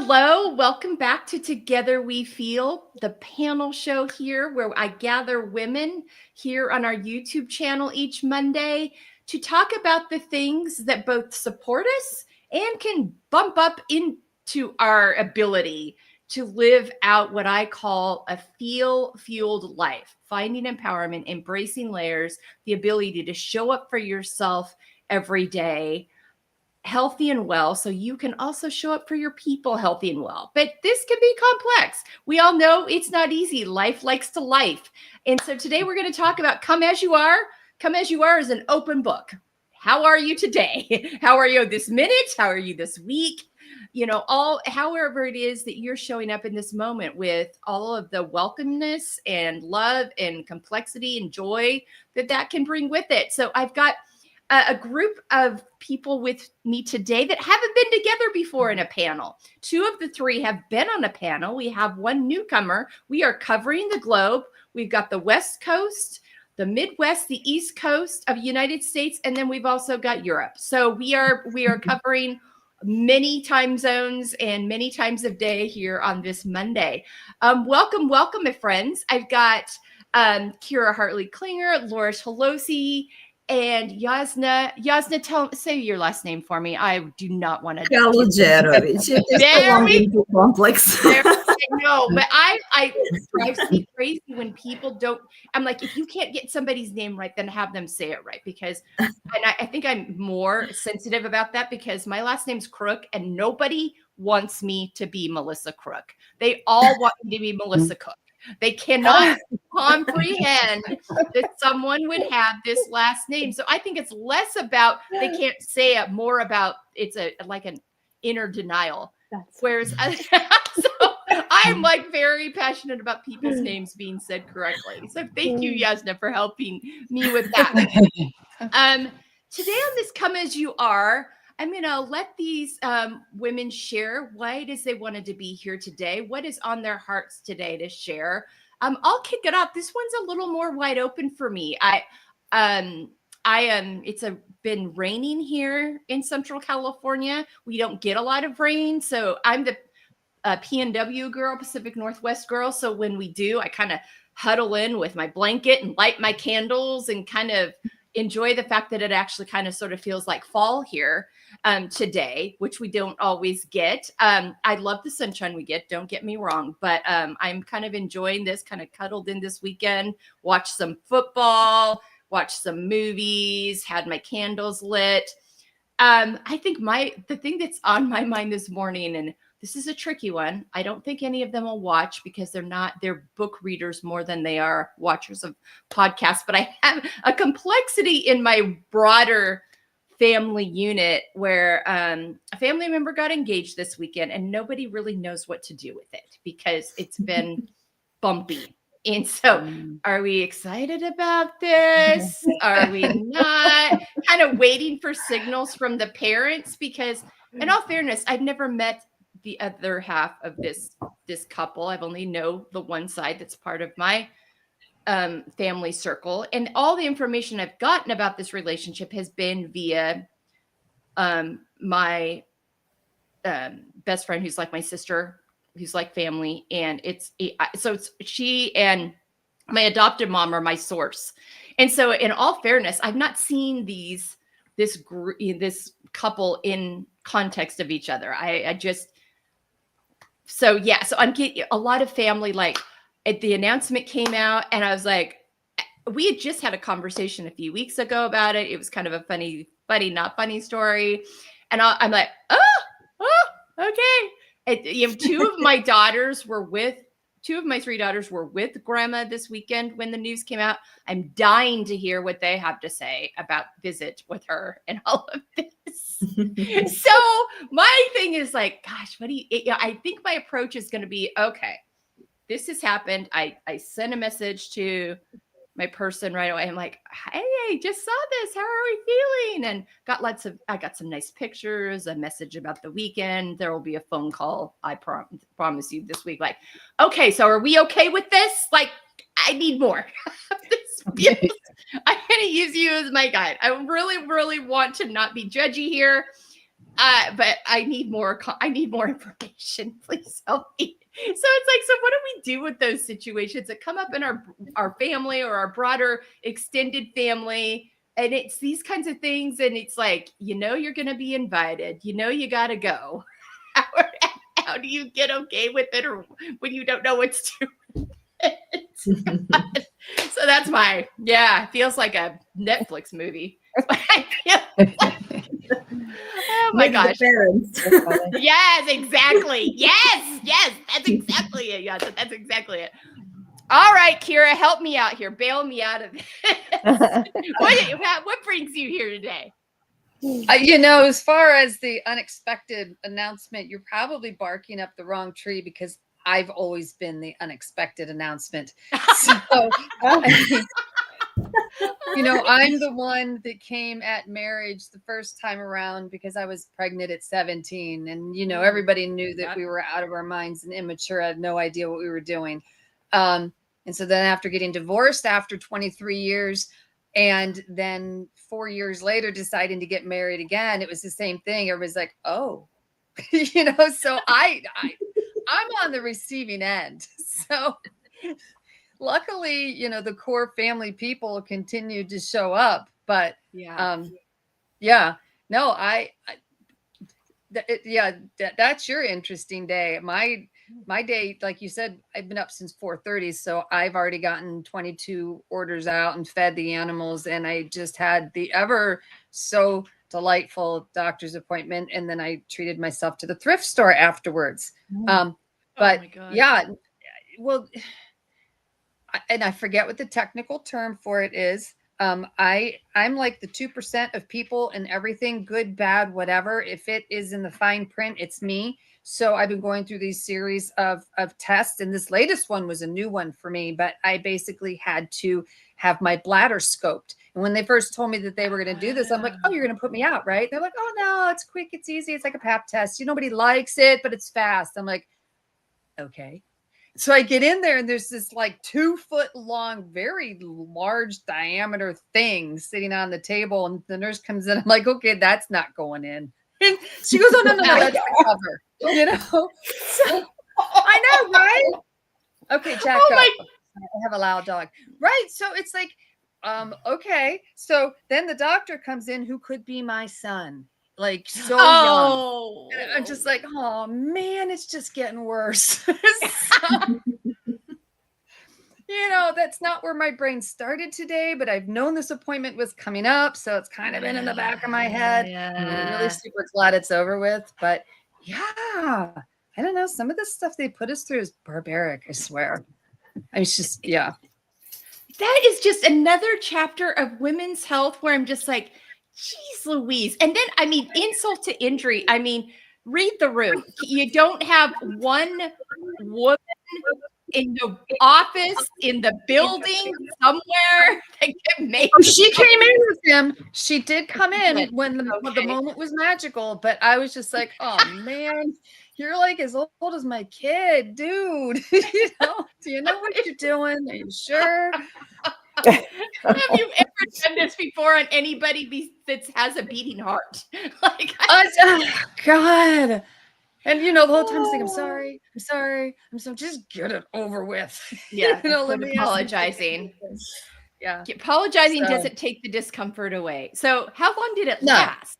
Hello, welcome back to Together We Feel, the panel show here where I gather women here on our YouTube channel each Monday to talk about the things that both support us and can bump up into our ability to live out what I call a feel-fueled life, finding empowerment, embracing layers, the ability to show up for yourself every day, healthy and well, so you can also show up for your people healthy and well. But this can be complex. We all know it's not easy. Life likes to life. And so today we're going to talk about come as you are. Come as you are is an open book. How are you today? How are you this minute? How are you this week? However it is that you're showing up in this moment with all of the welcomeness and love and complexity and joy that can bring with it. So I've got a group of people with me today that haven't been together before in a panel. Two of the three have been on a panel. We have one newcomer. We are covering the globe. We've got the West Coast, the Midwest, the East Coast of the United States, and then we've also got Europe. So we are covering many time zones and many times of day here on this Monday. Welcome, my friends. I've got Kira Hartley Klinger, Laura Tolosi, and Jasna, say your last name for me. I do not want to. Kaludjerovic. It is so long and too complex. No, but it drives me crazy when people don't. I'm like, if you can't get somebody's name right, then have them say it right. Because, and I think I'm more sensitive about that because my last name's Crook, and nobody wants me to be Melissa Crook. They all want me to be Melissa Cook. They cannot comprehend that someone would have this last name. So I think it's less about they can't say it, more about it's like an inner denial. Whereas so I'm like very passionate about people's names being said correctly. So thank you, Jasna, for helping me with that. Today on this Come As You Are, I'm going to let these women share why it is they wanted to be here today, what is on their hearts today to share. I'll kick it off. This one's a little more wide open for me. It's been raining here in Central California. We don't get a lot of rain. So I'm the PNW girl, Pacific Northwest girl. So when we do, I kind of huddle in with my blanket and light my candles and kind of enjoy the fact that it actually kind of sort of feels like fall here today, which we don't always get. I love the sunshine we get, don't get me wrong, but I'm kind of enjoying this, kind of cuddled in this weekend, watched some football, watched some movies, had my candles lit. I think the thing that's on my mind this morning, and this is a tricky one. I don't think any of them will watch because they're book readers more than they are watchers of podcasts. But I have a complexity in my broader family unit where a family member got engaged this weekend and nobody really knows what to do with it because it's been bumpy. And so are we excited about this? Are we not? Kind of waiting for signals from the parents because in all fairness, I've never met the other half of this couple. I've only know the one side that's part of my family circle. And all the information I've gotten about this relationship has been via my best friend who's like my sister, who's like family. And it's she and my adopted mom are my source. And so in all fairness, I've not seen this couple in context of each other. So I'm getting a lot of family, like the announcement came out and I was like, we had just had a conversation a few weeks ago about it. It was kind of a funny, not funny story. And I'm like, okay. And, two of my three daughters were with grandma this weekend when the news came out. I'm dying to hear what they have to say about visit with her and all of this. So my thing is like, gosh, I think my approach is going to be, okay, this has happened. I sent a message to my person right away. I'm like, hey, just saw this. How are we feeling? And I got some nice pictures, a message about the weekend. There will be a phone call. I promise you this week. Like, okay, so are we okay with this? Like, I need more. I'm going to use you as my guide. I really, really want to not be judgy here. But I need more information. Please help me. So it's like, so what do we do with those situations that come up in our family or our broader extended family? And it's these kinds of things. And it's like, you're going to be invited, you got to go. How do you get okay with it, or when you don't know what to do with it? So that's it feels like a Netflix movie. Oh my gosh. Yes, exactly. Yes, that's exactly it. Yes, that's exactly it. All right, Kira, help me out here. Bail me out of this. What brings you here today? As far as the unexpected announcement, you're probably barking up the wrong tree, because I've always been the unexpected announcement. So, I'm the one that came at marriage the first time around because I was pregnant at 17. And, everybody knew that we were out of our minds and immature, had no idea what we were doing. And so then after getting divorced after 23 years, and then 4 years later deciding to get married again, it was the same thing. Everybody's like, oh, so I'm on the receiving end. So luckily, the core family people continued to show up, but that's your interesting day. My day, like you said, I've been up since 4:30, so I've already gotten 22 orders out and fed the animals, and I just had the ever so delightful doctor's appointment, and then I treated myself to the thrift store afterwards. But well, and I forget what the technical term for it is. I'm like the 2% of people and everything, good, bad, whatever. If it is in the fine print, it's me. So I've been going through these series of tests, and this latest one was a new one for me, but I basically had to have my bladder scoped. And when they first told me that they were going to do this, I'm like, oh, you're going to put me out, right? They're like, oh, no, it's quick. It's easy. It's like a pap test. Nobody likes it, but it's fast. I'm like, okay. So I get in there, and there's this like 2 foot long, very large diameter thing sitting on the table. And the nurse comes in. I'm like, okay, that's not going in. And she goes, oh, no, that's the cover. So, I know, right? Okay, Jack. I have a loud dog. Right. So it's like, okay. So then the doctor comes in, who could be my son. Like so young. And I'm just like, oh man, it's just getting worse. So, that's not where my brain started today, but I've known this appointment was coming up, so it's kind of been in the back of my head. I'm really super glad it's over with. But I don't know. Some of the stuff they put us through is barbaric, I swear. It's just, That is just another chapter of women's health where I'm just like, geez Louise. And then, insult to injury. Read the room. You don't have one woman in the office, in the building, somewhere that can make. Oh, she came in with him. She did come in when the moment was magical, but I was just like, oh man, you're like as old as my kid, dude. Do you know what you're doing? Are you sure? Have you ever done this before on anybody that has a beating heart? God. And the whole time I think, I'm sorry. Just get it over with. Yeah. Apologizing. Yeah. Apologizing doesn't take the discomfort away. So how long did it last?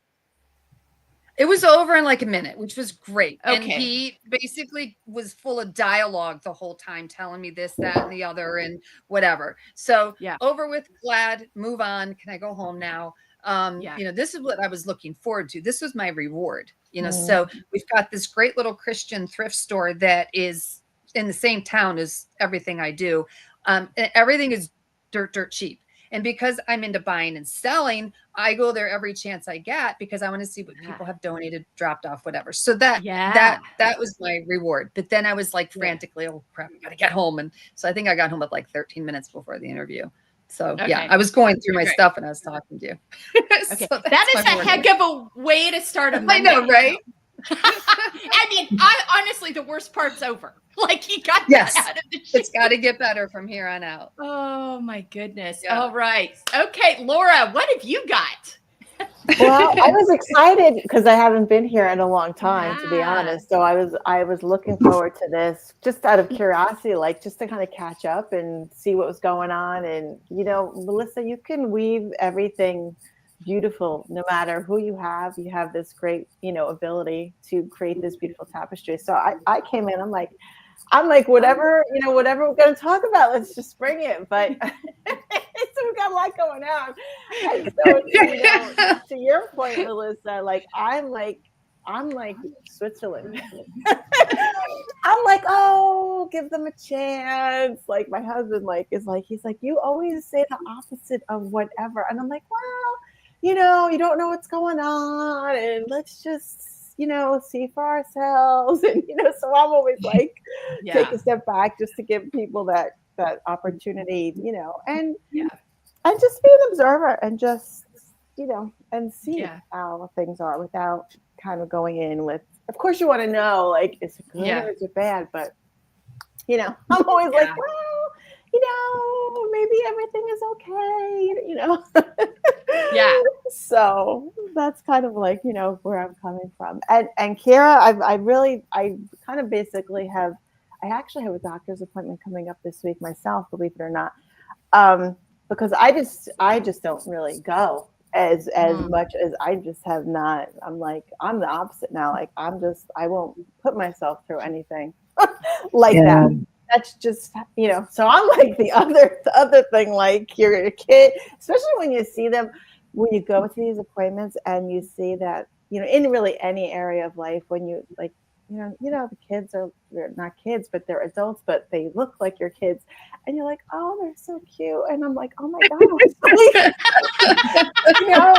It was over in like a minute, which was great. Okay. And he basically was full of dialogue the whole time, telling me this, that, and the other, and whatever. So over with, glad, move on. Can I go home now? This is what I was looking forward to. This was my reward, So we've got this great little Christian thrift store that is in the same town as everything I do. And everything is dirt cheap. And because I'm into buying and selling, I go there every chance I get because I want to see what people have donated, dropped off, whatever. So that was my reward. But then I was like frantically, oh crap, I got to get home. And so I think I got home at like 13 minutes before the interview. So I was going through my stuff and I was talking to you. Okay. So that is a heck of a way to start a Monday. I know, right? Honestly, the worst part's over. Like he got out of the shit. It's got to get better from here on out. Oh my goodness. Yeah. All right. Okay, Laura, what have you got? Well, I was excited because I haven't been here in a long time, to be Yeah. honest. So I was looking forward to this just out of curiosity, like just to kind of catch up and see what was going on. And Melissa, you can weave everything beautiful no matter who you have. You have this great, ability to create this beautiful tapestry. So I came in, I'm like, whatever, whatever we're going to talk about, let's just bring it. But so we've got a lot going on. And so, to your point, Melissa, I'm like Switzerland. I'm like, oh, give them a chance. Like my husband, he's like, you always say the opposite of whatever. And I'm like, well, you don't know what's going on, and let's just see for ourselves. And so I'm always like, take a step back just to give people that opportunity, and just be an observer and just and see how things are without kind of going in with. Of course, you want to know, like, is it good or is it bad? But I'm always like, well, maybe everything is okay. Yeah. So that's kind of like, where I'm coming from. And Kira, I kind of basically I actually have a doctor's appointment coming up this week myself, believe it or not. Because I just don't really go as much as I just have not. I'm the opposite now. Like I won't put myself through anything like that. That's just, so I'm like the other thing, like you're a kid, especially when you see them, when you go to these appointments and you see that, in really any area of life, when you like, the kids they're not kids, but they're adults, but they look like your kids. And you're like, oh, they're so cute. And I'm like, oh my God.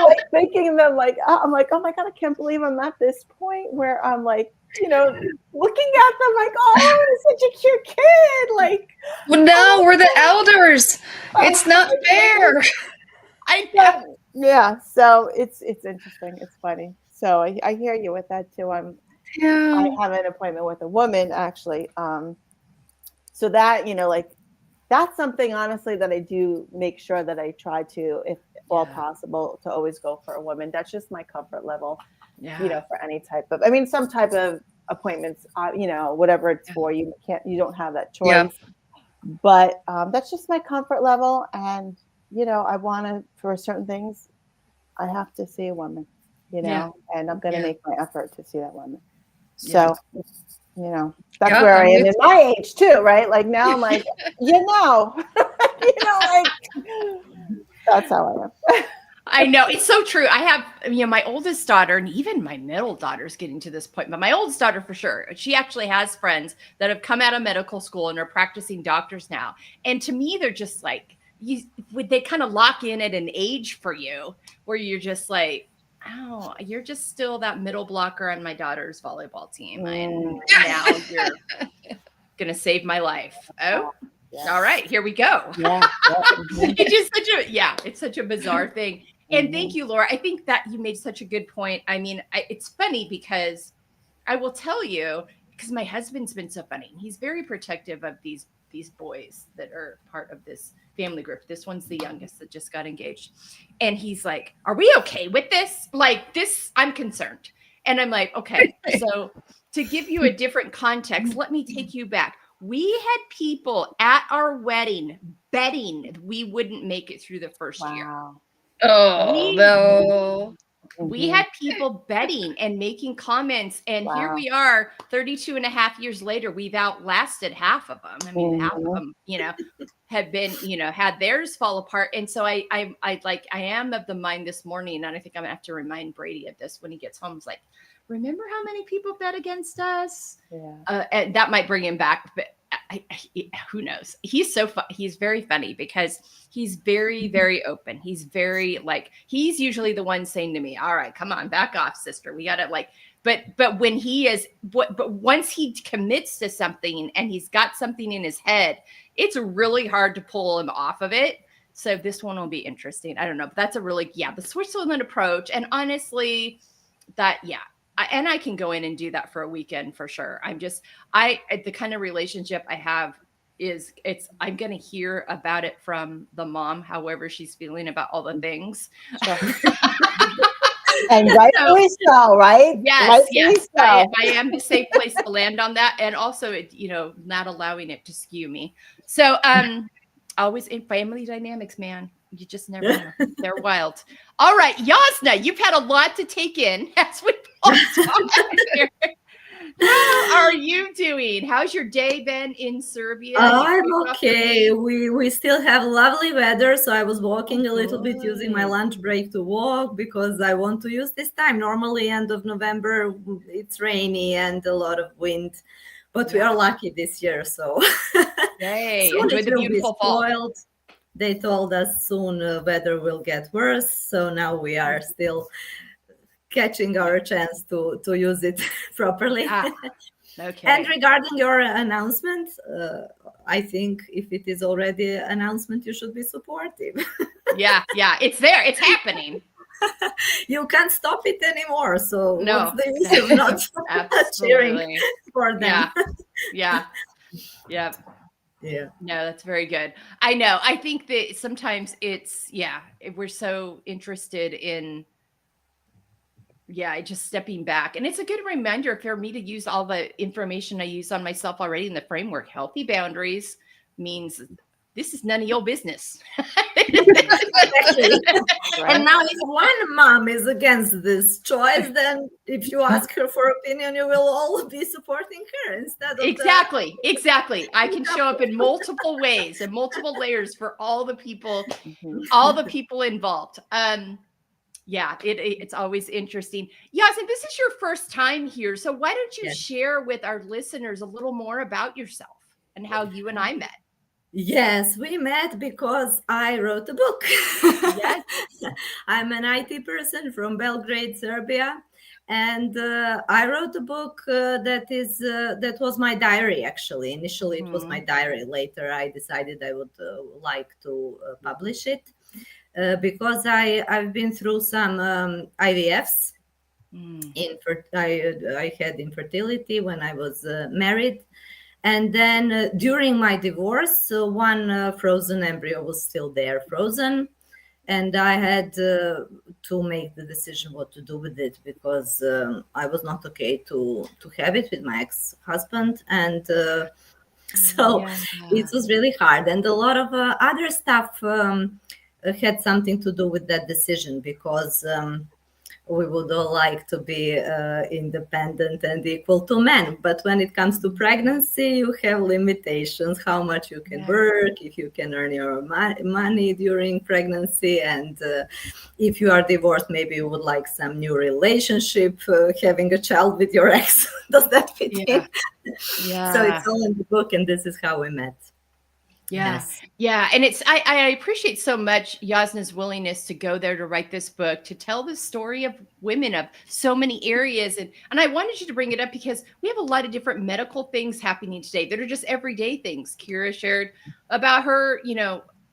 Like thinking them like, I'm like, oh my God, I can't believe I'm at this point where I'm like, looking at them like, oh, it's such a cute kid. Like, well, no, we're the elders. It's not fair. I know. Yeah. So it's interesting. It's funny. So I hear you with that too. I have an appointment with a woman actually. So that, like, that's something honestly that I do make sure that I try to, if all possible, to always go for a woman. That's just my comfort level, for any type of, some type of appointments, whatever it's for, you don't have that choice. Yeah. But that's just my comfort level. And, I want to, for certain things, I have to see a woman, and I'm going to make my effort to see that woman. So, that's where I am in my age too, right? Like now I'm like, like that's how I am. I know, it's so true. I have, my oldest daughter, and even my middle daughter is getting to this point, but my oldest daughter for sure, she actually has friends that have come out of medical school and are practicing doctors now. And to me, they're just like, they kind of lock in at an age for you where you're just like, oh, you're just still that middle blocker on my daughter's volleyball team. And now you're going to save my life. Oh, all right, here we go. It's just it's such a bizarre thing. And thank you, Laura. I think that you made such a good point. It's funny because I will tell you, because my husband's been so funny. He's very protective of these boys that are part of this family group. This one's the youngest that just got engaged. And he's like, are we okay with this? Like this, I'm concerned. And I'm like, okay. So to give you a different context, let me take you back. We had people at our wedding betting we wouldn't make it through the first year. Oh, no. We had people betting and making comments. And here we are 32 and a half years later, we've outlasted half of them. Half of them, have been, had theirs fall apart. And so I am of the mind this morning, and I think I'm gonna have to remind Brady of this when he gets home. It's like, remember how many people bet against us? And that might bring him back, but who knows? He's he's very funny because he's very, very open. He's very he's usually the one saying to me, all right, come on, back off, sister. We gotta but when but once he commits to something and he's got something in his head, it's really hard to pull him off of it. So this one will be interesting. I don't know, but that's a really, the Switzerland approach. And honestly, and I can go in and do that for a weekend for sure. The kind of relationship I have I'm going to hear about it from the mom, however she's feeling about all the things. Sure. And rightfully so, right? Yes, Rightfully yes. so. I am the safe place to land on that. And also, not allowing it to skew me. So always in family dynamics, man. You just never know. They're wild. All right, Jasna, you've had a lot to take in as we both talk here. How are you doing? How's your day been in Serbia? I'm okay. We still have lovely weather, so I was walking a little bit, using my lunch break to walk because I want to use this time. Normally, end of November, it's rainy and a lot of wind, but we are lucky this year. So Yay, soon enjoy it the will be beautiful fall. spoiled. They told us soon weather will get worse, so now we are still catching our chance to use it properly. Okay. And regarding your announcement, I think if it is already an announcement, you should be supportive. Yeah, it's there. It's happening. You can't stop it anymore. So No. what's the use of not cheering for them? Yeah. No, that's very good. I know. I think that sometimes we're so interested in just stepping back. And it's a good reminder for me to use all the information I use on myself already in the framework. Healthy boundaries means this is none of your business. Exactly. And now if one mom is against this choice, then if you ask her for opinion, you will all be supporting her instead of Exactly. I can show up in multiple ways and multiple layers for all the people involved. It's always interesting. Jasna, this is your first time here. So why don't you share with our listeners a little more about yourself and how you and I met? Yes, we met because I wrote a book. Yes. I'm an IT person from Belgrade, Serbia. And I wrote a book that was my diary, actually. Initially, it was my diary. Later, I decided I would like to publish it. Because I've been through some IVFs. I had infertility when I was married. And then during my divorce, one frozen embryo was still there, frozen. And I had to make the decision what to do with it because I was not okay to have it with my ex-husband. And so it was really hard. And a lot of other stuff had something to do with that decision because we would all like to be independent and equal to men. But when it comes to pregnancy, you have limitations, how much you can work, if you can earn your money during pregnancy. And if you are divorced, maybe you would like some new relationship, having a child with your ex. Does that fit in? So it's all in the book, and this is how we met. Yes. And I appreciate so much Jasna's willingness to go there to write this book, to tell the story of women of so many areas. And I wanted you to bring it up because we have a lot of different medical things happening today that are just everyday things. Kira shared about her,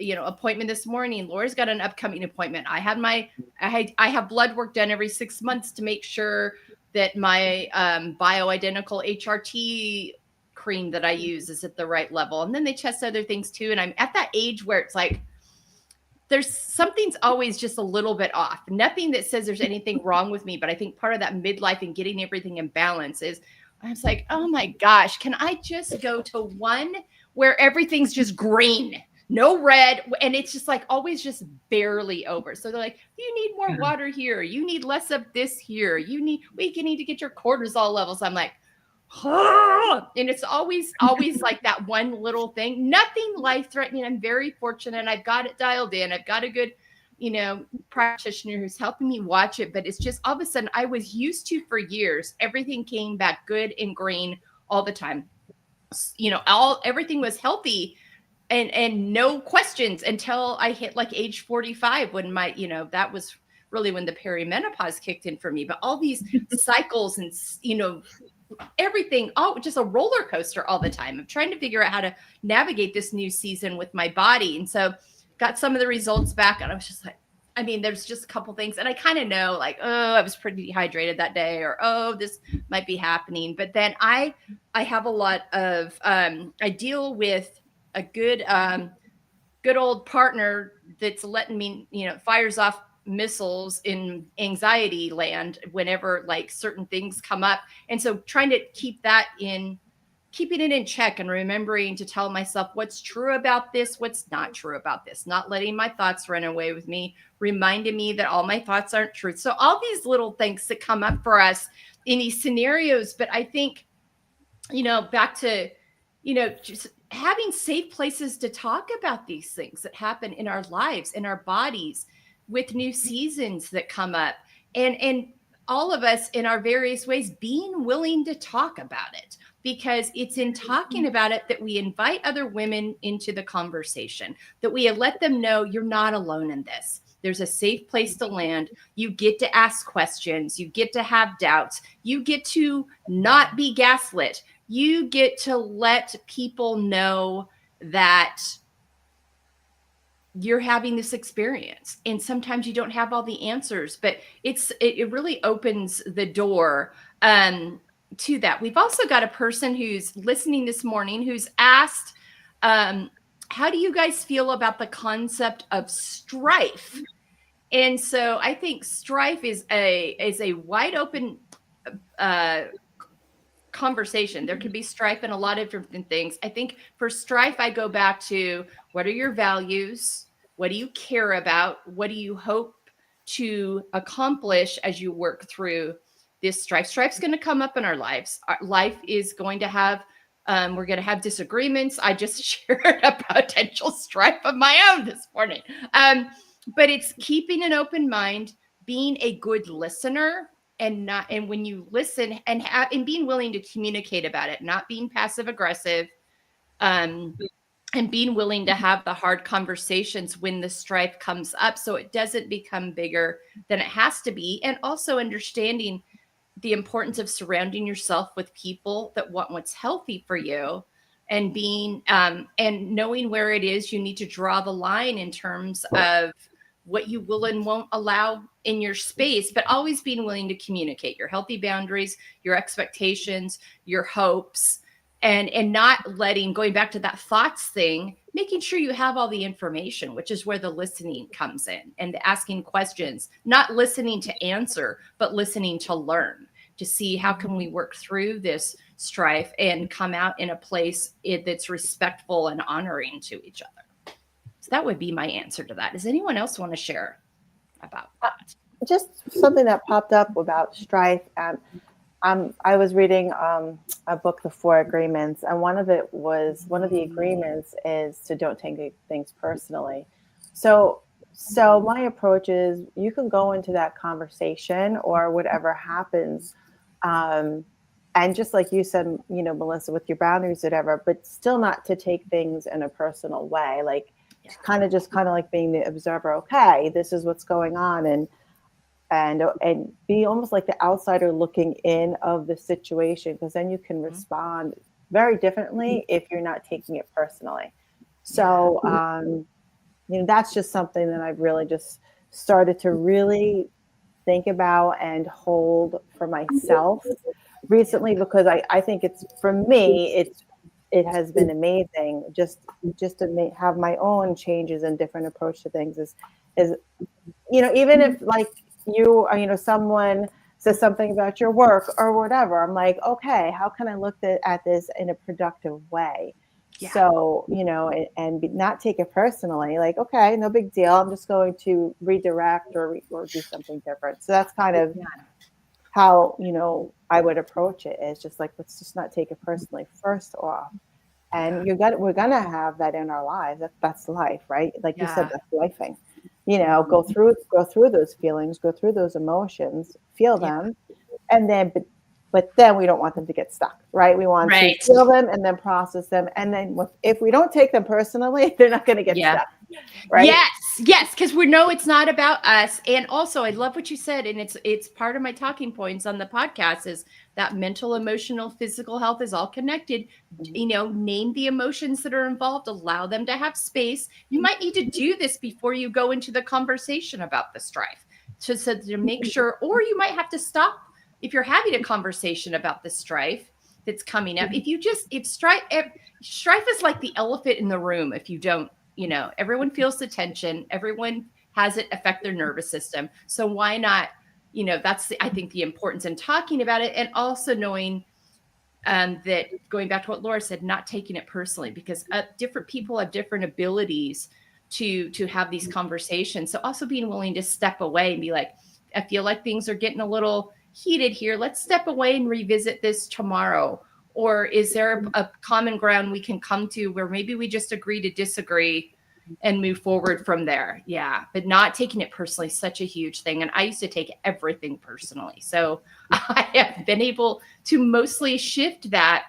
appointment this morning. Laura's got an upcoming appointment. I have blood work done every 6 months to make sure that my bioidentical HRT cream that I use is at the right level. And then they test other things too. And I'm at that age where it's like, there's something's always just a little bit off. Nothing that says there's anything wrong with me. But I think part of that midlife and getting everything in balance is I was like, oh my gosh, can I just go to one where everyth's just green, no red? And it's just like always just barely over. So they're like, you need more water here. You need less of this here. You need to get your cortisol levels. I'm like, and it's always like that one little thing, nothing life-threatening. I'm very fortunate. I've got it dialed in. I've got a good, practitioner who's helping me watch it. But it's just all of a sudden I was used to for years. Everything came back good and green all the time. Everything was healthy and no questions until I hit like age 45 when my, that was really when the perimenopause kicked in for me. But all these cycles and, everything, just a roller coaster all the time. I'm trying to figure out how to navigate this new season with my body. And so got some of the results back and I was just like, there's just a couple things. And I kind of know like, oh, I was pretty dehydrated that day, or, oh, this might be happening. But then I have a lot of, I deal with a good old partner that's letting me, fires off missiles in anxiety land whenever like certain things come up. And so trying to keeping it in check and remembering to tell myself what's true about this, what's not true about this, not letting my thoughts run away with me, reminding me that all my thoughts aren't true. So all these little things that come up for us in these scenarios. But I think, back to, just having safe places to talk about these things that happen in our lives, in our bodies, with new seasons that come up, and all of us in our various ways being willing to talk about it, because it's in talking about it that we invite other women into the conversation, that we let them know you're not alone in this. There's a safe place to land. You get to ask questions. You get to have doubts. You get to not be gaslit. You get to let people know that you're having this experience. And sometimes you don't have all the answers, but it really opens the door to that. We've also got a person who's listening this morning who's asked, how do you guys feel about the concept of strife? And so I think strife is a wide open conversation. There can be strife in a lot of different things. I think for strife, I go back to, what are your values? What do you care about? What do you hope to accomplish as you work through this strife? Strife's going to come up in our lives. Our life is going to have, we're going to have disagreements. I just shared a potential strife of my own this morning. But it's keeping an open mind, being a good listener, and when you listen and being willing to communicate about it, not being passive aggressive, and being willing to have the hard conversations when the strife comes up, so it doesn't become bigger than it has to be. And also understanding the importance of surrounding yourself with people that want what's healthy for you, and being and knowing where it is you need to draw the line in terms of what you will and won't allow in your space, but always being willing to communicate your healthy boundaries, your expectations, your hopes, and not going back to that thoughts thing, making sure you have all the information, which is where the listening comes in, and the asking questions, not listening to answer, but listening to learn, to see how can we work through this strife and come out in a place that's respectful and honoring to each other. So that would be my answer to that. Does anyone else want to share about that? Just something that popped up about strife. I was reading a book, The 4 Agreements, and one of the agreements is to don't take things personally. So my approach is, you can go into that conversation or whatever happens, and just like you said, Melissa, with your boundaries, whatever, but still not to take things in a personal way, like kind of like being the observer. Okay, this is what's going on, and be almost like the outsider looking in of the situation, because then you can respond very differently if you're not taking it personally. So, that's just something that I've really just started to really think about and hold for myself recently, because I think for me, it has been amazing just to have my own changes and different approach to things is, even if like someone says something about your work or whatever, I'm like, okay, how can I look at this in a productive way? Yeah. So, and not take it personally, like, okay, no big deal. I'm just going to redirect or do something different. So that's kind of how, I would approach it, is just like, let's just not take it personally first off. And we're going to have that in our lives. That's life, right? Like you said, that's lifing. Go through those feelings, go through those emotions, feel them, and then, but then we don't want them to get stuck, right? We want to feel them and then process them, and then if we don't take them personally, they're not going to get stuck, right? Yes, because we know it's not about us. And also, I love what you said, and it's part of my talking points on the podcast, is that mental, emotional, physical health is all connected. Name the emotions that are involved, allow them to have space. You might need to do this before you go into the conversation about the strife, so to make sure, or you might have to stop if you're having a conversation about the strife, that's coming up. If strife is like the elephant in the room. If you don't, everyone feels the tension, everyone has it affect their nervous system. So why not, that's I think the importance in talking about it, and also knowing that, going back to what Laura said, not taking it personally, because different people have different abilities to have these conversations. So also being willing to step away and be like, I feel like things are getting a little heated here. Let's step away and revisit this tomorrow. Or is there a common ground we can come to where maybe we just agree to disagree and move forward from there? Yeah. But not taking it personally is such a huge thing. And I used to take everything personally. So I have been able to mostly shift that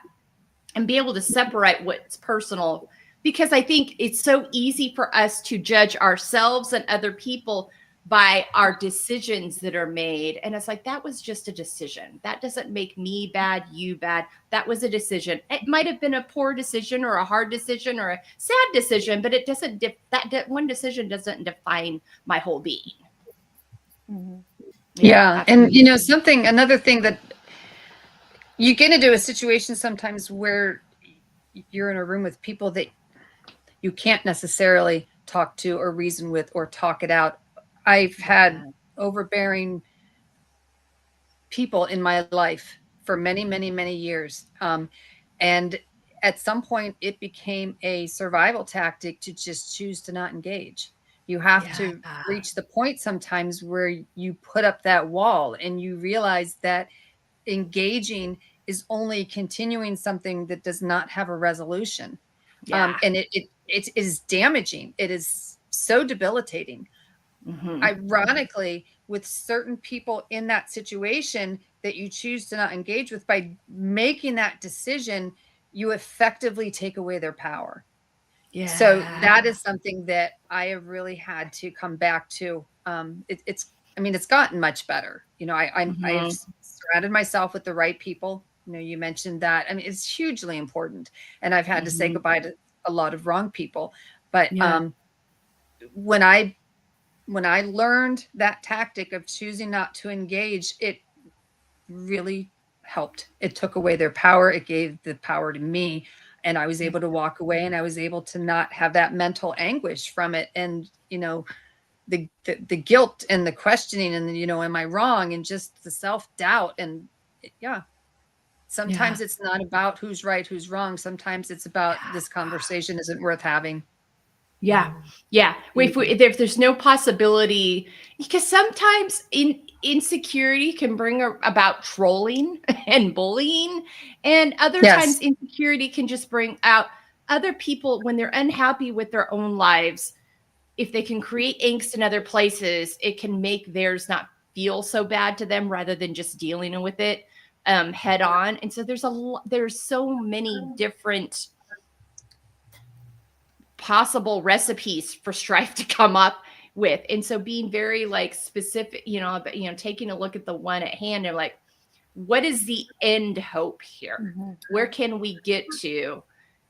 and be able to separate what's personal, because I think it's so easy for us to judge ourselves and other people by our decisions that are made. And it's like, that was just a decision. That doesn't make me bad, you bad. That was a decision. It might have been a poor decision or a hard decision or a sad decision, but it doesn't, that one decision doesn't define my whole being. Mm-hmm. Yeah. And, another thing that you get into a situation sometimes where you're in a room with people that you can't necessarily talk to or reason with or talk it out. I've had overbearing people in my life for many, many, many years. And at some point it became a survival tactic to just choose to not engage. You have to reach the point sometimes where you put up that wall and you realize that engaging is only continuing something that does not have a resolution. And it is damaging. It is so debilitating. Mm-hmm. Ironically, with certain people in that situation that you choose to not engage with, by making that decision, you effectively take away their power. Yeah. So that is something that I have really had to come back to. It's gotten much better. I've surrounded myself with the right people. You mentioned that. It's hugely important. And I've had to say goodbye to a lot of wrong people. But when I learned that tactic of choosing not to engage, it really helped. It took away their power. It gave the power to me. And I was able to walk away, and I was able to not have that mental anguish from it. And, the guilt and the questioning and, am I wrong? And just the self-doubt. And sometimes it's not about who's right, who's wrong. Sometimes it's about this conversation isn't worth having. Yeah. If there's no possibility, because sometimes insecurity can bring about trolling and bullying, and other times insecurity can just bring out other people when they're unhappy with their own lives. If they can create angst in other places, it can make theirs not feel so bad to them, rather than just dealing with it head on. And so there's so many different possible recipes for strife to come up with. And so being very specific, taking a look at the one at hand and what is the end hope here? Mm-hmm. Where can we get to,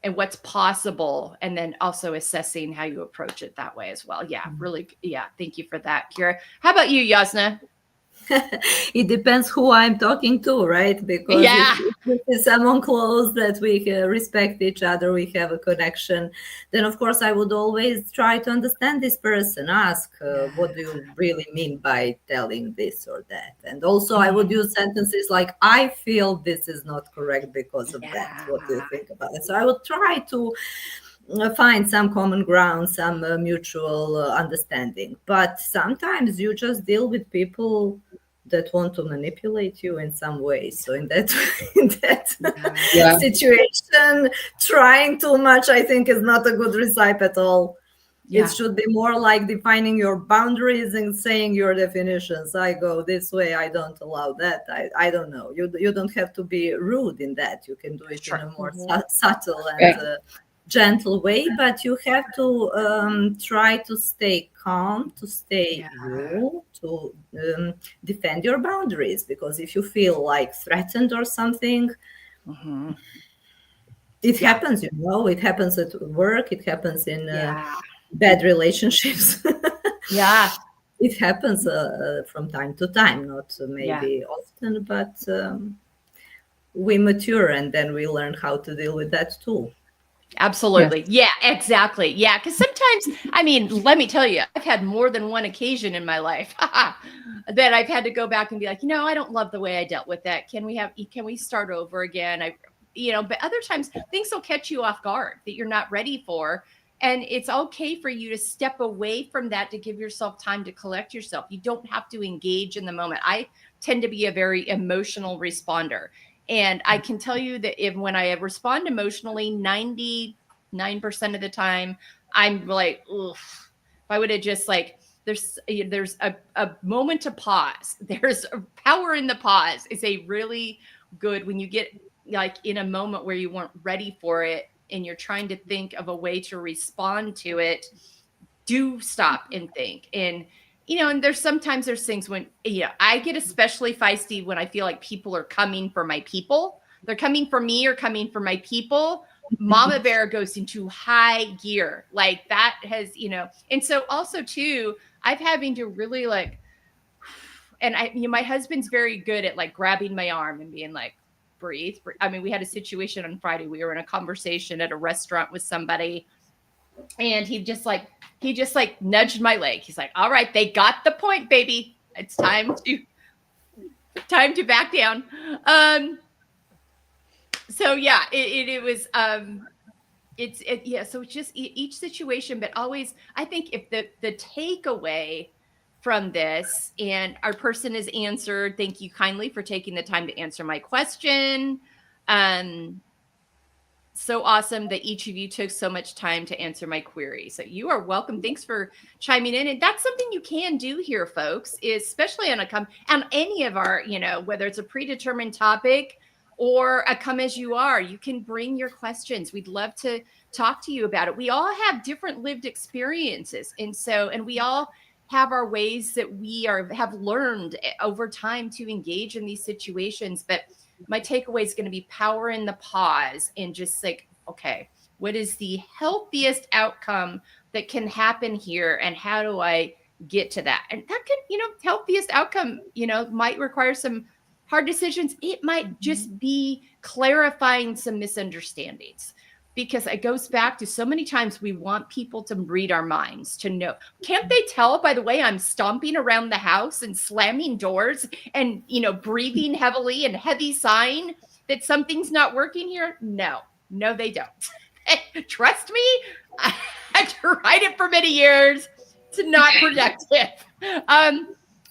and what's possible? And then also assessing how you approach it that way as well. Yeah, really. Yeah. Thank you for that, Kira. How about you, Jasna? It depends who I'm talking to, right? Because if it's someone close that we respect each other, we have a connection, then of course I would always try to understand this person, ask what do you really mean by telling this or that. And also I would use sentences like, I feel this is not correct because of that. What do you think about it? So I would try to find some common ground, some mutual understanding. But sometimes you just deal with people that want to manipulate you in some way. So in that situation, trying too much, I think, is not a good recipe at all. Yeah. It should be more like defining your boundaries and saying your definitions. I go this way. I don't allow that. I don't know. You don't have to be rude in that. You can do it in a more subtle and gentle way, but you have to try to stay calm, to stay you, to defend your boundaries. Because if you feel threatened or something, it happens. It happens at work. It happens in bad relationships. It happens from time to time, not maybe often, but we mature, and then we learn how to deal with that too. Absolutely. Yeah, exactly. Yeah. Because sometimes, I mean, let me tell you, I've had more than one occasion in my life that I've had to go back and be like, I don't love the way I dealt with that. Can we start over again? But other times things will catch you off guard that you're not ready for. And it's okay for you to step away from that, to give yourself time to collect yourself. You don't have to engage in the moment. I tend to be a very emotional responder. And I can tell you that when I respond emotionally, 99% of the time, I'm like, ugh. If I would have just there's a moment to pause. There's a power in the pause. It's a really good, when you get like in a moment where you weren't ready for it and you're trying to think of a way to respond to it, do stop and think. And and there's things when, I get especially feisty when I feel like people are coming for my people. They're coming for me or coming for my people. Mama Bear goes into high gear. Like that has, and so also too, I've having to really and my husband's very good at like grabbing my arm and being like, breathe. I mean, we had a situation on Friday. We were in a conversation at a restaurant with somebody, and he just nudged my leg. He's like, all right, they got the point, baby. It's time to back down. So yeah, it was, so it's just each situation, but always, I think if the takeaway from this, and our person is answered, thank you kindly for taking the time to answer my question. So awesome that each of you took so much time to answer my query. So you are welcome. Thanks for chiming in. And that's something you can do here, folks, is especially on any of our, whether it's a predetermined topic or a come as you are, you can bring your questions. We'd love to talk to you about it. We all have different lived experiences. And we all have our ways that we have learned over time to engage in these situations. But my takeaway is going to be power in the pause and just like, okay, what is the healthiest outcome that can happen here? And how do I get to that? And that could, healthiest outcome, might require some hard decisions. It might just be clarifying some misunderstandings, because it goes back to so many times we want people to read our minds, to know. Can't they tell by the way I'm stomping around the house and slamming doors and, breathing heavily and heavy sighing that something's not working here? No, they don't. Trust me, I tried it for many years. It's not productive.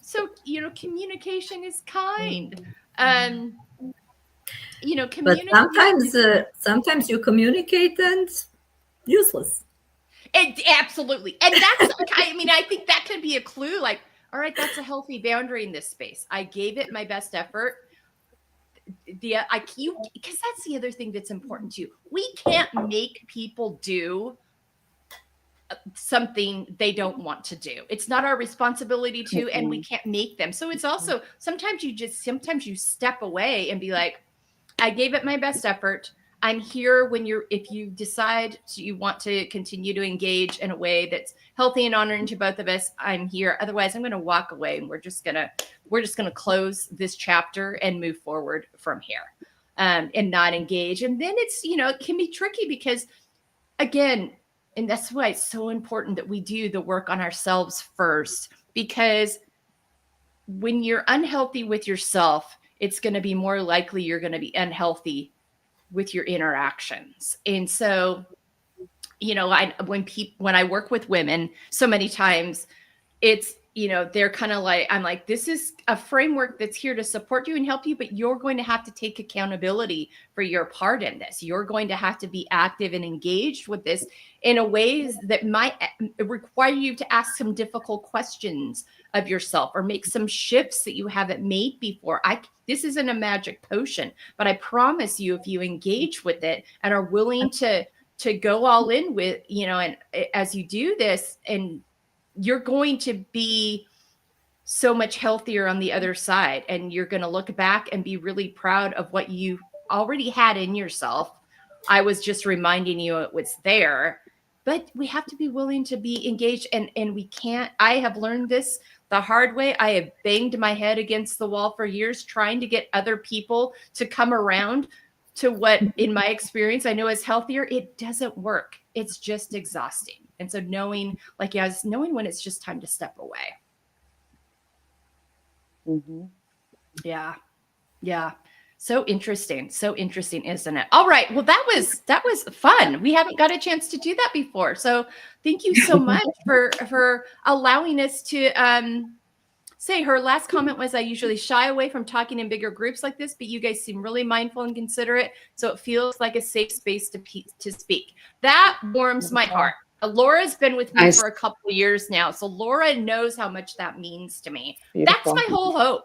So, communication is kind. But sometimes you communicate and useless. Absolutely. And that's, I think that could be a clue. Like, all right, that's a healthy boundary in this space. I gave it my best effort. Because that's the other thing that's important too. We can't make people do something they don't want to do. It's not our responsibility to, and we can't make them. So it's also, sometimes you step away and be like, I gave it my best effort. I'm here if you decide you want to continue to engage in a way that's healthy and honoring to both of us, I'm here. Otherwise, I'm going to walk away, and we're just going to close this chapter and move forward from here, and not engage. And then it's, it can be tricky because, again, and that's why it's so important that we do the work on ourselves first, because when you're unhealthy with yourself, it's going to be more likely you're going to be unhealthy with your interactions. And so, when I work with women, so many times it's, they're kind of like, I'm like, this is a framework that's here to support you and help you, but you're going to have to take accountability for your part in this. You're going to have to be active and engaged with this in a ways that might require you to ask some difficult questions of yourself or make some shifts that you haven't made before. This isn't a magic potion, but I promise you, if you engage with it and are willing to go all in with, and as you do this, and you're going to be so much healthier on the other side. And you're going to look back and be really proud of what you already had in yourself. I was just reminding you it was there, but we have to be willing to be engaged. And we can't, I have learned this the hard way. I have banged my head against the wall for years trying to get other people to come around to what, in my experience, I know is healthier. It doesn't work. It's just exhausting. And so knowing, like, knowing when it's just time to step away. Mm-hmm. Yeah. Yeah. So interesting, isn't it? All right. Well, that was fun. We haven't got a chance to do that before. So thank you so much for allowing us to say. Her last comment was, I usually shy away from talking in bigger groups like this, but you guys seem really mindful and considerate. So it feels like a safe space to speak. That warms my heart. Laura's been with me for a couple of years now. So Laura knows how much that means to me. Beautiful. That's my whole hope.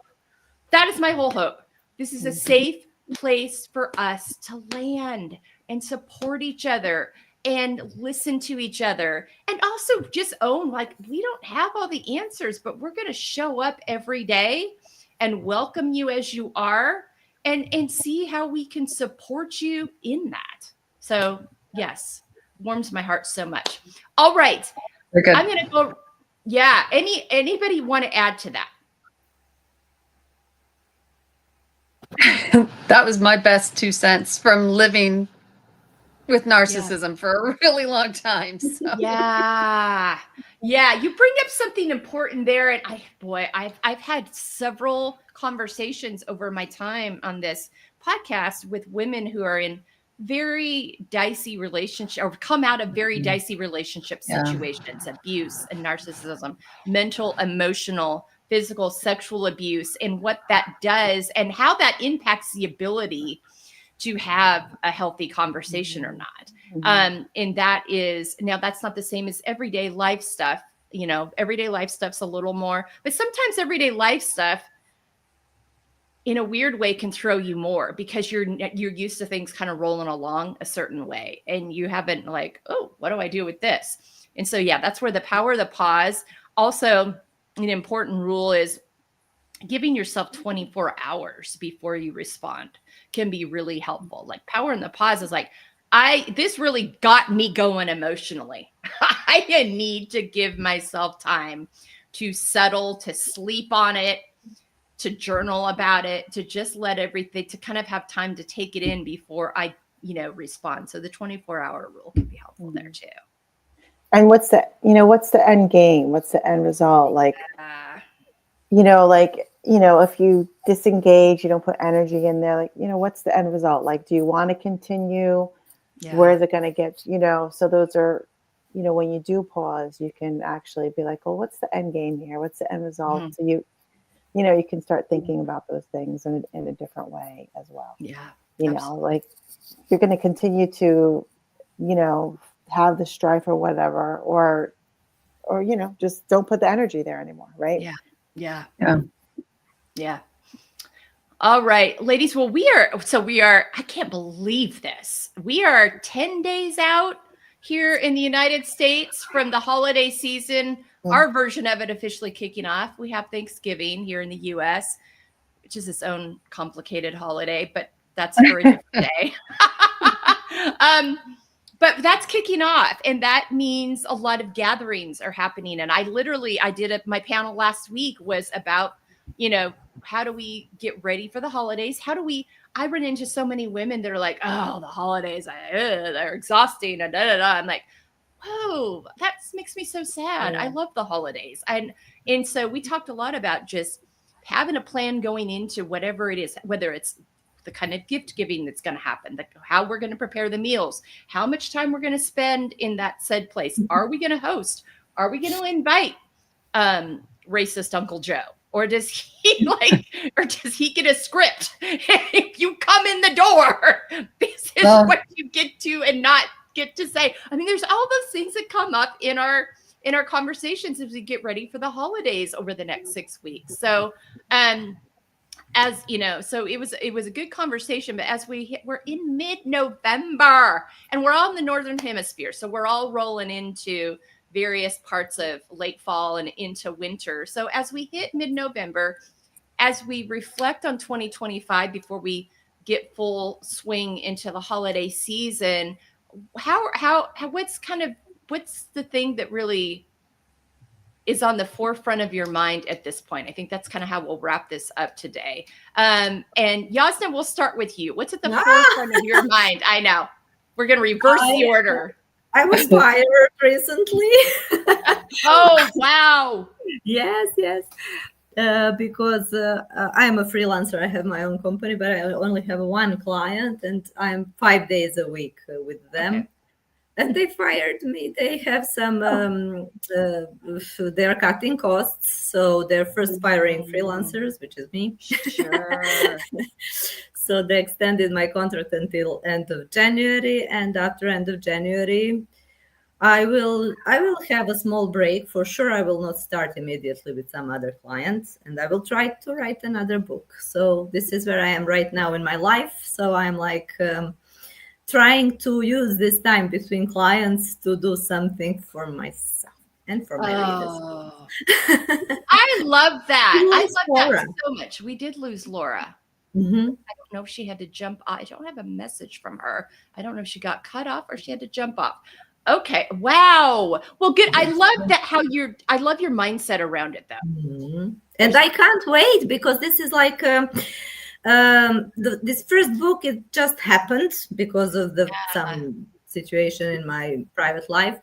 That is my whole hope. This is a safe place for us to land and support each other and listen to each other, and also just own, like, we don't have all the answers, but we're going to show up every day and welcome you as you are, and see how we can support you in that. So yes, warms my heart so much. All right. I'm going to go. Yeah. Anybody want to add to that? That was my best 2 cents from living with narcissism for a really long time. So. Yeah. You bring up something important there. And I've had several conversations over my time on this podcast with women who are in very dicey relationship, or come out of very dicey relationship situations, abuse and narcissism, mental, emotional, physical, sexual abuse, and what that does and how that impacts the ability to have a healthy conversation or not. And that is, now that's not the same as everyday life stuff. Everyday life stuff's a little more, but sometimes everyday life stuff in a weird way can throw you more, because you're used to things kind of rolling along a certain way, and you haven't, like, oh, what do I do with this? And so, that's where the power of the pause. Also, an important rule is giving yourself 24 hours before you respond can be really helpful. Like, power in the pause is like, this really got me going emotionally. I need to give myself time to settle, to sleep on it, to journal about it, to just let everything, to kind of have time to take it in before I, respond. So the 24-hour rule can be helpful there too. And what's the end game? What's the end result? Like, if you disengage, you don't put energy in there, like, what's the end result? Like, do you want to continue? Where is it going to get, so those are, when you do pause, you can actually be like, well, what's the end game here? What's the end result? Mm-hmm. So you can start thinking about those things in a different way as well. Like, you're going to continue to, have the strife or whatever, or, just don't put the energy there anymore. Right. Yeah. All right, ladies. Well, we are, I can't believe this. We are 10 days out here in the United States from the holiday season. Our version of it officially kicking off. We have Thanksgiving here in the US, which is its own complicated holiday, but that's for a different day. But that's kicking off, and that means a lot of gatherings are happening. And my panel last week was about, how do we get ready for the holidays? I run into so many women that are like, oh, the holidays, they're exhausting. And I'm like, whoa, that makes me so sad. I love the holidays. And so we talked a lot about just having a plan going into whatever it is, whether it's the kind of gift giving that's going to happen, how we're going to prepare the meals, how much time we're going to spend in that said place. Are we going to host? Are we going to invite racist Uncle Joe? Or does he get a script? If you come in the door, this is what you get to and not get to say. I mean, there's all those things that come up in our conversations as we get ready for the holidays over the next 6 weeks. So, as you know, so it was a good conversation, but as we're in mid-November and we're all in the Northern Hemisphere. So we're all rolling into various parts of late fall and into winter. So as we hit mid-November, as we reflect on 2025 before we get full swing into the holiday season, what's the thing that really is on the forefront of your mind at this point? I think that's kind of how we'll wrap this up today. And Jasna, we'll start with you. What's at the forefront of your mind? I know. We're going to reverse the order. I was fired recently. Oh, wow. Yes. Because I'm a freelancer. I have my own company, but I only have one client, and I'm 5 days a week with them. Okay. And they fired me. They have some, they're cutting costs. So they're first firing freelancers, which is me. Sure. So they extended my contract until end of January. And after end of January, I will have a small break. For sure, I will not start immediately with some other clients. And I will try to write another book. So this is where I am right now in my life. So I'm like... trying to use this time between clients to do something for myself and for my readers. I love that. I love Laura. that so much. We did lose Laura. Mm-hmm. I don't know if she had to jump. I don't have a message from her. I don't know if she got cut off or she had to jump off. Okay. Wow. Well, good. I love that I love your mindset around it though. Mm-hmm. And I can't wait because this is like this first book, it just happened because of some situation in my private life.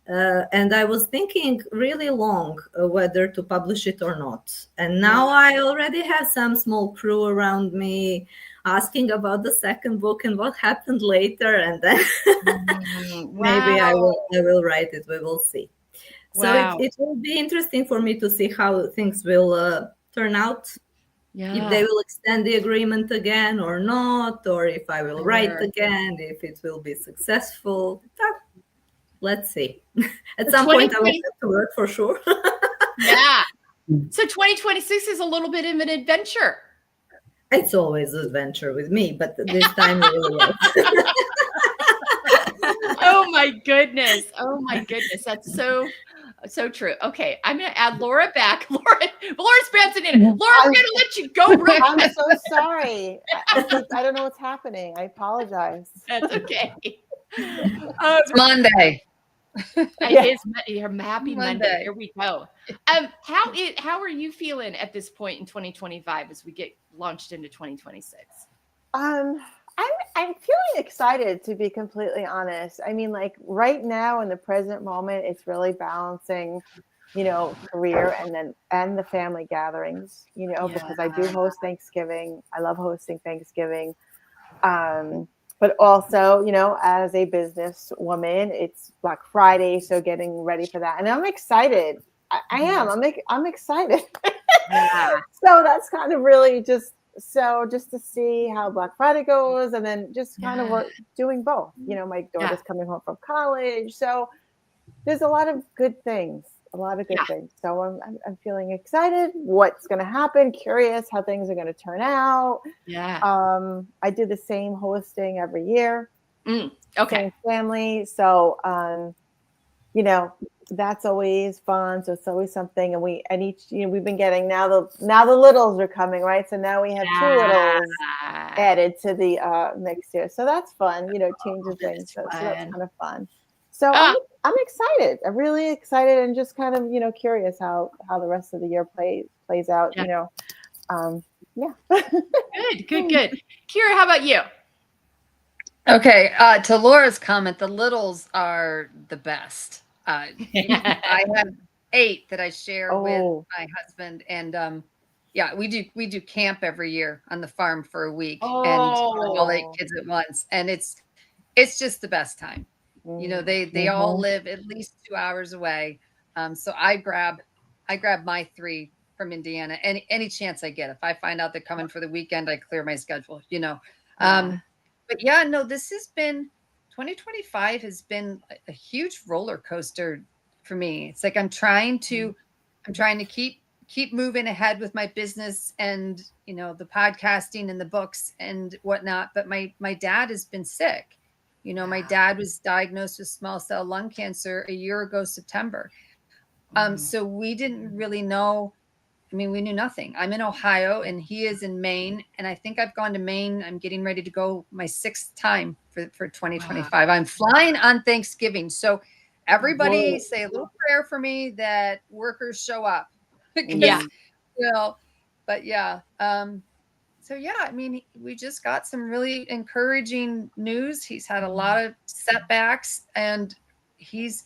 And I was thinking really long whether to publish it or not. And now I already have some small crew around me asking about the second book and what happened later. And then maybe I will write it. We will see. So it will be interesting for me to see how things will turn out. Yeah. If they will extend the agreement again or not, or if I will write again, if it will be successful. Let's see. At some point, I will have to work for sure. Yeah. So 2026 is a little bit of an adventure. It's always an adventure with me, but this time it really was. Oh my goodness. Oh my goodness. That's so true. Okay, I'm going to add Laura back. Laura's bouncing in. Laura's going to let you go. Right. I'm so sorry. I don't know what's happening. I apologize. That's okay. It's Monday. It is happy Monday. Here we go. How are you feeling at this point in 2025 as we get launched into 2026? I'm feeling excited, to be completely honest. I mean, like right now in the present moment, it's really balancing, career and the family gatherings, because I do host Thanksgiving. I love hosting Thanksgiving. But also, as a business woman, it's Black Friday. So getting ready for that. And I'm excited. I am. I'm excited. Yeah. So that's kind of really just to see how Black Friday goes, and then just kind of doing both. My daughter's coming home from college, so there's a lot of good things. So I'm feeling excited. What's going to happen? Curious how things are going to turn out. Yeah. I do the same hosting every year. Okay. Same family. So that's always fun. So it's always something. And we've been getting now the littles are coming, right? So now we have 2 littles added to the mix here. So that's fun, changes things. So that's kind of fun. So I'm excited. I'm really excited and just kind of, curious how the rest of the year plays out, Yeah. Good. Kira, how about you? Okay. To Laura's comment, the littles are the best. I have 8 that I share with my husband, and we do camp every year on the farm for a week, and all 8 kids at once, and it's just the best time. They all live at least 2 hours away, so I grab my 3 from Indiana any chance I get. If I find out they're coming for the weekend, I clear my schedule. But this has been 2025 has been a huge roller coaster for me. It's like I'm trying to keep moving ahead with my business and the podcasting and the books and whatnot. But my dad has been sick. My dad was diagnosed with small cell lung cancer a year ago, September. So we didn't really know. I mean, we knew nothing. I'm in Ohio and he is in Maine. And I think I've gone to Maine. I'm getting ready to go my 6th time for 2025. I'm flying on Thanksgiving. So everybody Whoa. say a little prayer for me that workers show up. Because, Yeah. you know, but yeah. So yeah, I mean, we just got some really encouraging news. He's had a lot of setbacks, and he's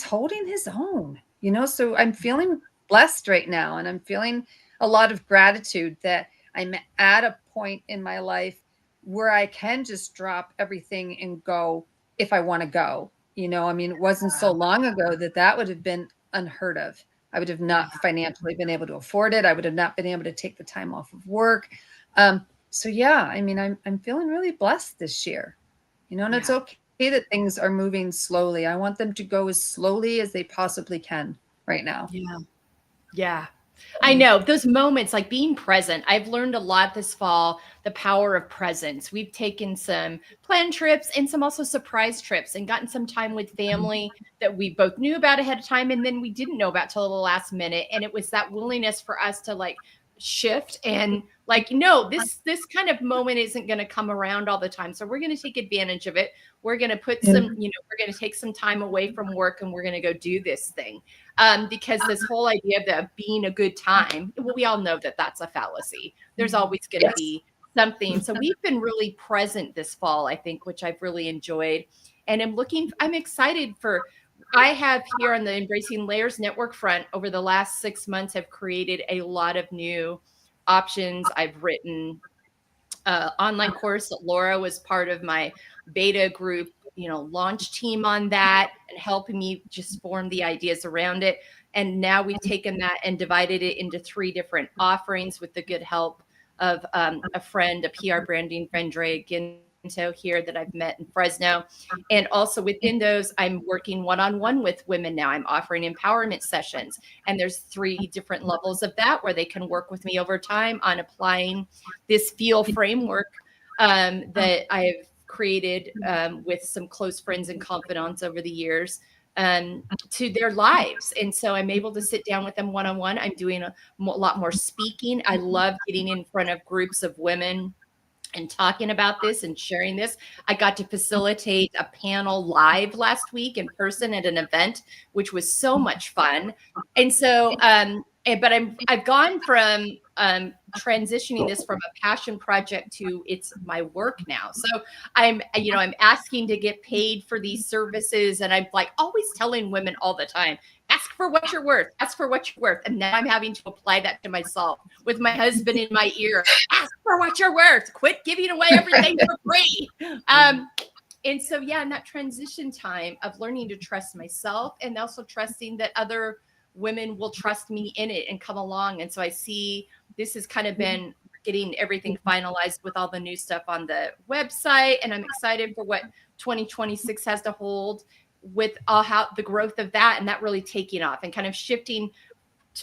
holding his own, you know. So I'm feeling blessed right now, and I'm feeling a lot of gratitude that I'm at a point in my life where I can just drop everything and go if I want to go. You know, I mean, it wasn't so long ago that that would have been unheard of. I would have not financially been able to afford it. I would have not been able to take the time off of work. So yeah, I mean, I'm feeling really blessed this year, you know, and it's okay that things are moving slowly. I want them to go as slowly as they possibly can right now. Yeah. Yeah. I know those moments, like being present. I've learned a lot this fall, the power of presence. We've taken some planned trips and some also surprise trips and gotten some time with family that we both knew about ahead of time. And then we didn't know about till the last minute. And it was that willingness for us to like shift and like, no, this kind of moment isn't going to come around all the time. So we're going to take advantage of it. We're going to put some, you know, we're going to take some time away from work and we're going to go do this thing. Because this whole idea of being a good time, well, we all know that that's a fallacy. There's always going to be something. So we've been really present this fall, I think, which I've really enjoyed. And I'm excited for, I have here on the Embracing Layers Network front over the last 6 months have created a lot of new options. I've written online course. Laura was part of my beta group, you know, launch team on that and helping me just form the ideas around it. And now we've taken that and divided it into 3 different offerings with the good help of a friend, a PR branding friend, Dre Ginto here that I've met in Fresno. And also within those, I'm working one-on-one with women now. I'm offering empowerment sessions. And there's 3 different levels of that where they can work with me over time on applying this F.E.E.L framework that I've created with some close friends and confidants over the years to their lives. And so I'm able to sit down with them one-on-one. I'm doing a lot more speaking. I love getting in front of groups of women and talking about this and sharing this. I got to facilitate a panel live last week in person at an event, which was so much fun. And so, but I've gone from transitioning this from a passion project to it's my work now. So I'm asking to get paid for these services, and I'm like always telling women all the time, ask for what you're worth, ask for what you're worth. And now I'm having to apply that to myself with my husband in my ear. Ask for what you're worth. Quit giving away everything for free. And so, yeah, in that transition time of learning to trust myself and also trusting that other women will trust me in it and come along. And so I see this has kind of been getting everything finalized with all the new stuff on the website. And I'm excited for what 2026 has to hold with how the growth of that and that really taking off and kind of shifting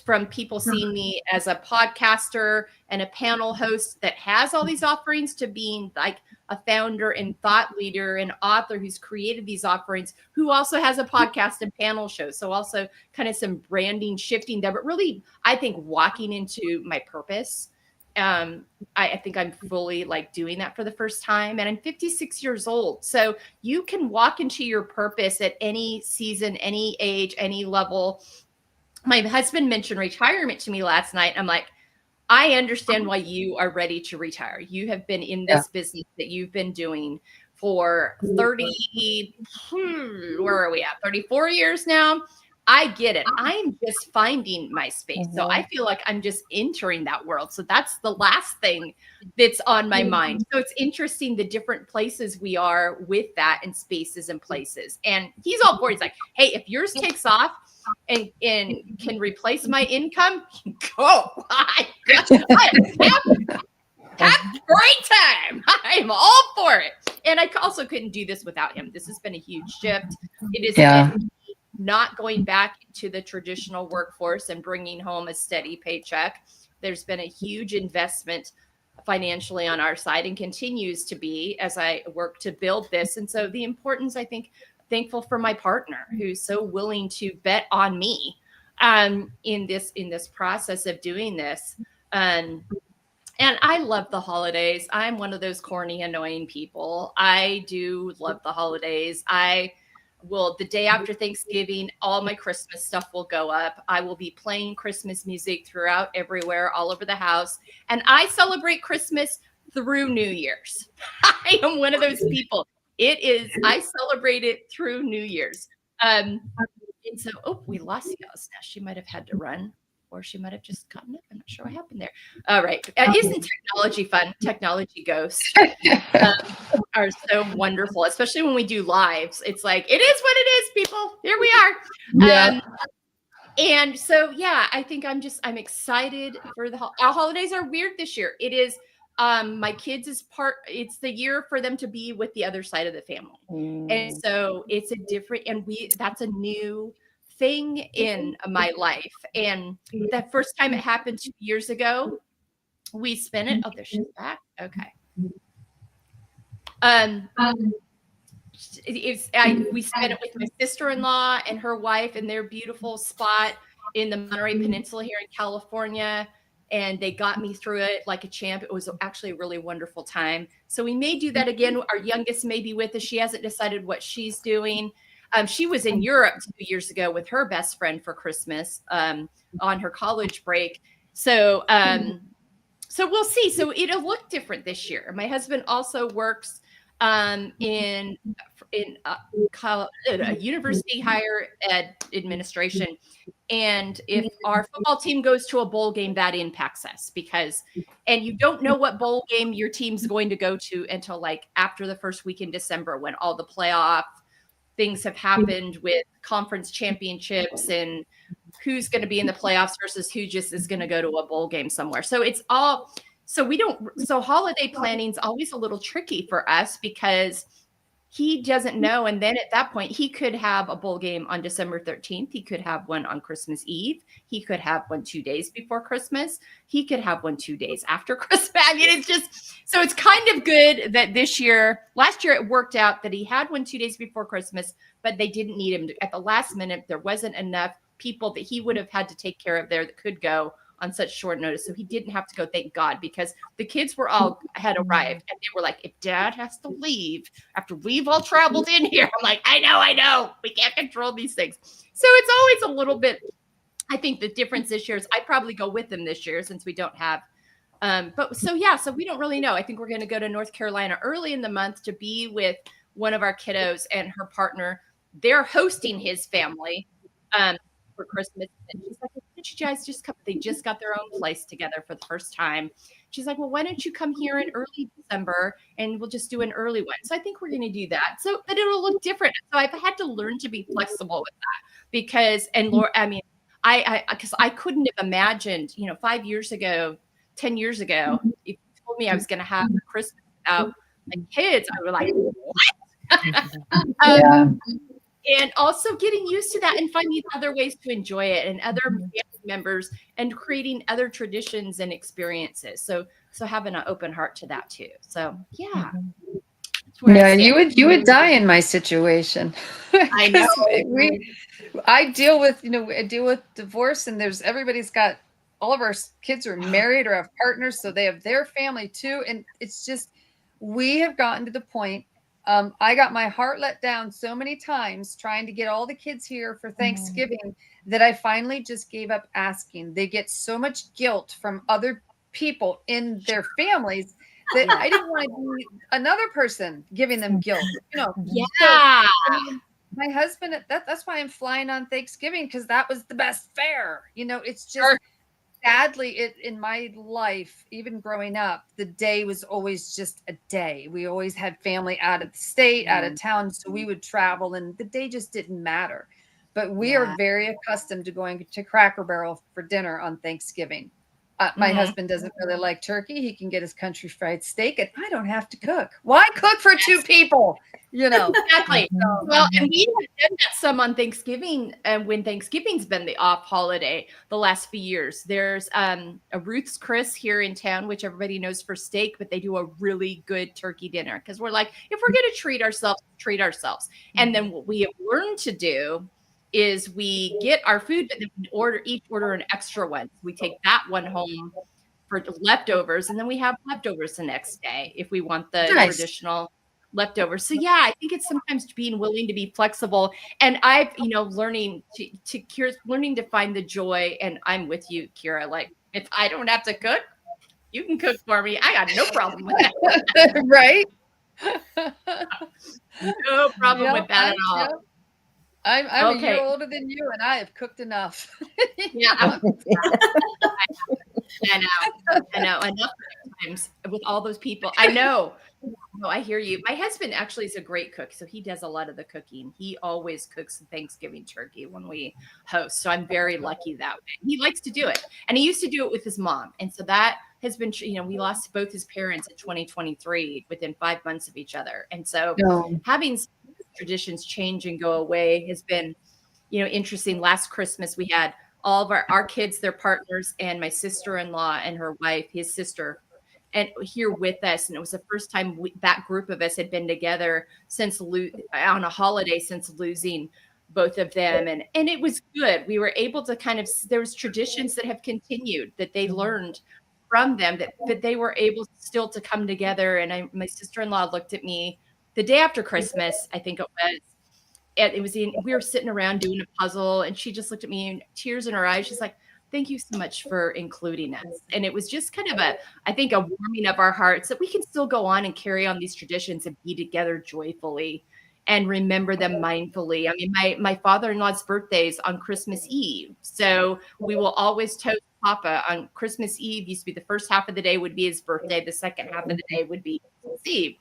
from people seeing me as a podcaster and a panel host that has all these offerings to being like a founder and thought leader and author who's created these offerings, who also has a podcast and panel show. So also kind of some branding shifting there, but really, I think walking into my purpose. I think I'm fully like doing that for the first time, and I'm 56 years old. So you can walk into your purpose at any season, any age, any level. My husband mentioned retirement to me last night. I'm like, I understand why you are ready to retire. You have been in this business that you've been doing for 34 years now. I get it. I'm just finding my space. So I feel like I'm just entering that world. So that's the last thing that's on my mind. So it's interesting the different places we are with that and spaces and places. And he's all for it. He's like, hey, if yours takes off and can replace my income, go. Have a great time. I'm all for it. And I also couldn't do this without him. This has been a huge shift. It is been not going back to the traditional workforce and bringing home a steady paycheck. There's been a huge investment financially on our side and continues to be as I work to build this. And so the importance, I think, thankful for my partner who's so willing to bet on me in this process of doing this. And I love the holidays. I'm one of those corny, annoying people. I do love the holidays. the day after Thanksgiving, all my Christmas stuff will go up. I will be playing Christmas music throughout everywhere, all over the house. And I celebrate Christmas through New Year's. I am one of those people. I celebrate it through New Year's. And so, we lost Jasna. She might have had to run, or she might have just gotten up. I'm not sure what happened there. All right. Isn't technology fun? Technology ghosts are so wonderful, especially when we do lives. It's like, it is what it is, people. Here we are. Yeah. And so, yeah, I think I'm excited for our holidays are weird this year. It is my kids it's the year for them to be with the other side of the family. And so it's a different, that's a new thing in my life. And the first time it happened 2 years ago, we spent it. Oh, there she's back. Okay. We spent it with my sister-in-law and her wife in their beautiful spot in the Monterey Peninsula here in California. And they got me through it like a champ. It was actually a really wonderful time. So we may do that again. Our youngest may be with us. She hasn't decided what she's doing. She was in Europe 2 years ago with her best friend for Christmas on her college break. So we'll see. So it'll look different this year. My husband also works in a university higher ed administration. And if our football team goes to a bowl game, that impacts us and you don't know what bowl game your team's going to go to until like after the first week in December, when all the playoff things have happened with conference championships and who's going to be in the playoffs versus who just is going to go to a bowl game somewhere. So holiday planning's always a little tricky for us because he doesn't know. And then at that point, he could have a bowl game on December 13th. He could have one on Christmas Eve. He could have one 2 days before Christmas. He could have one 2 days after Christmas. I mean, so it's kind of good that last year it worked out that he had one 2 days before Christmas, but they didn't need him at the last minute. There wasn't enough people that he would have had to take care of there that could go on such short notice. So he didn't have to go, thank God, because the kids had arrived and they were like, if Dad has to leave after we've all traveled in here, I'm like, I know. We can't control these things. So it's always a little bit, I think the difference this year is I probably go with them this year since we don't have, so we don't really know. I think we're going to go to North Carolina early in the month to be with one of our kiddos and her partner. They're hosting his family for Christmas. And she's like, you guys just come? They just got their own place together for the first time. She's like, well, why don't you come here in early December and we'll just do an early one. So I think we're going to do that. So, but it'll look different. So I've had to learn to be flexible with that because I couldn't have imagined, 5 years ago, 10 years ago, if you told me I was going to have Christmas without my kids, I was like, what? And also getting used to that and finding other ways to enjoy it and other family members and creating other traditions and experiences. So having an open heart to that too. So yeah. Yeah, you would die in my situation. I know. I deal with divorce, and everybody's got, all of our kids are married or have partners, so they have their family too. And it's just, we have gotten to the point. I got my heart let down so many times trying to get all the kids here for Thanksgiving that I finally just gave up asking. They get so much guilt from other people in their families that I didn't want to be another person giving them guilt. Yeah. So, my husband, that's why I'm flying on Thanksgiving, because that was the best fare. It's just sadly in my life, even growing up, the day was always just a day. We always had family out of the state, out of town, so we would travel, and the day just didn't matter. But we are very accustomed to going to Cracker Barrel for dinner on Thanksgiving. My husband doesn't really like turkey. He can get his country fried steak, and I don't have to cook. Why cook for two people? Exactly. Well, and we have done that some on Thanksgiving, when Thanksgiving's been the off holiday the last few years. There's a Ruth's Chris here in town, which everybody knows for steak, but they do a really good turkey dinner because we're like, if we're going to treat ourselves. And then what we have learned to do is we get our food, but then we each order an extra one. We take that one home for leftovers, and then we have leftovers the next day if we want the traditional leftovers. So yeah, I think it's sometimes being willing to be flexible. And I've, learning learning to find the joy. And I'm with you, Kira. Like, if I don't have to cook, you can cook for me. I got no problem with that. Right? No problem with that at all. Yep. I'm a year Okay. older than you, and I have cooked enough. Yeah. I know. Enough times with all those people. I know. No, I hear you. My husband actually is a great cook, so he does a lot of the cooking. He always cooks Thanksgiving turkey when we host. So I'm very lucky that way. He likes to do it, and he used to do it with his mom. And so that has been, we lost both his parents in 2023 within 5 months of each other. And so having traditions change and go away has been, interesting. Last Christmas we had all of our kids, their partners, and my sister-in-law and her wife, his sister, and here with us. And it was the first time that group of us had been together since on a holiday since losing both of them. And it was good. We were able to there was traditions that have continued that they learned from them that they were able still to come together. And my sister-in-law looked at me the day after Christmas, I think it was. And we were sitting around doing a puzzle, and she just looked at me and tears in her eyes. She's like, "Thank you so much for including us." And it was just kind of I think a warming of our hearts that we can still go on and carry on these traditions and be together joyfully and remember them mindfully. I mean, my father-in-law's birthday is on Christmas Eve. So we will always toast Papa on Christmas Eve. Used to be the first half of the day would be his birthday. The second half of the day would be Christmas Eve.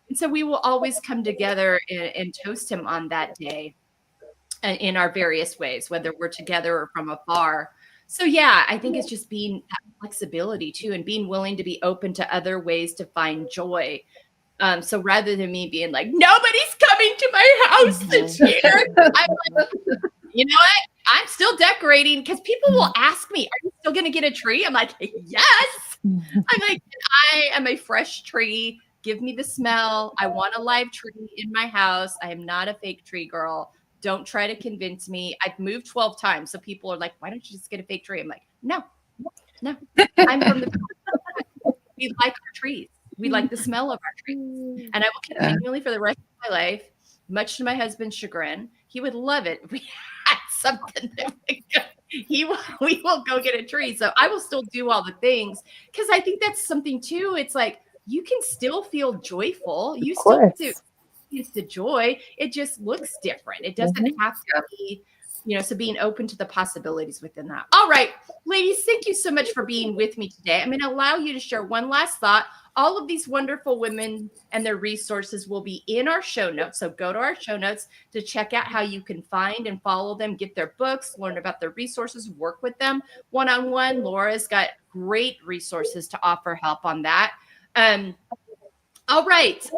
And so we will always come together and toast him on that day in our various ways, whether we're together or from afar. So yeah, I think it's just being that flexibility too, and being willing to be open to other ways to find joy. So rather than me being like, nobody's coming to my house this year, I'm like, you know what? I'm still decorating, because people will ask me, "Are you still going to get a tree?" I'm like, yes. I'm like, I am a fresh tree. Give me the smell. I want a live tree in my house. I am not a fake tree girl. Don't try to convince me. I've moved 12 times. So people are like, "Why don't you just get a fake tree?" I'm like, no. I'm from the we like our trees. We like the smell of our trees. And I will continually for the rest of my life, much to my husband's chagrin. He would love it if we had something that we will go get a tree. So I will still do all the things, because I think that's something too. It's like, you can still feel joyful. You still do. It's the joy. It just looks different. It doesn't have to be, so being open to the possibilities within that. All right, ladies, thank you so much for being with me today. I'm going to allow you to share one last thought. All of these wonderful women and their resources will be in our show notes. So go to our show notes to check out how you can find and follow them, get their books, learn about their resources, work with them one-on-one. Laura's got great resources to offer help on that. All right,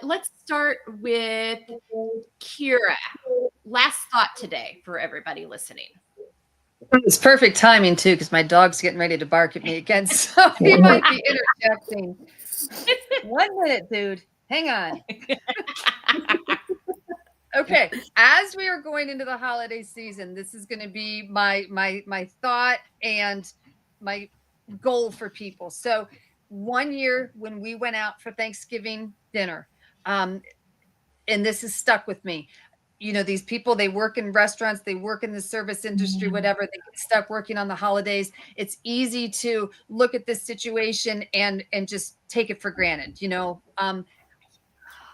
let's start with Kira. Last thought today for everybody listening. It's perfect timing too, because my dog's getting ready to bark at me again, so he might be interjecting. 1 minute, dude. Hang on. Okay, as we are going into the holiday season, this is going to be my thought and my goal for people. So 1 year when we went out for Thanksgiving dinner, and this has stuck with me. These people, they work in restaurants, they work in the service industry, whatever, they get stuck working on the holidays. It's easy to look at this situation and just take it for granted.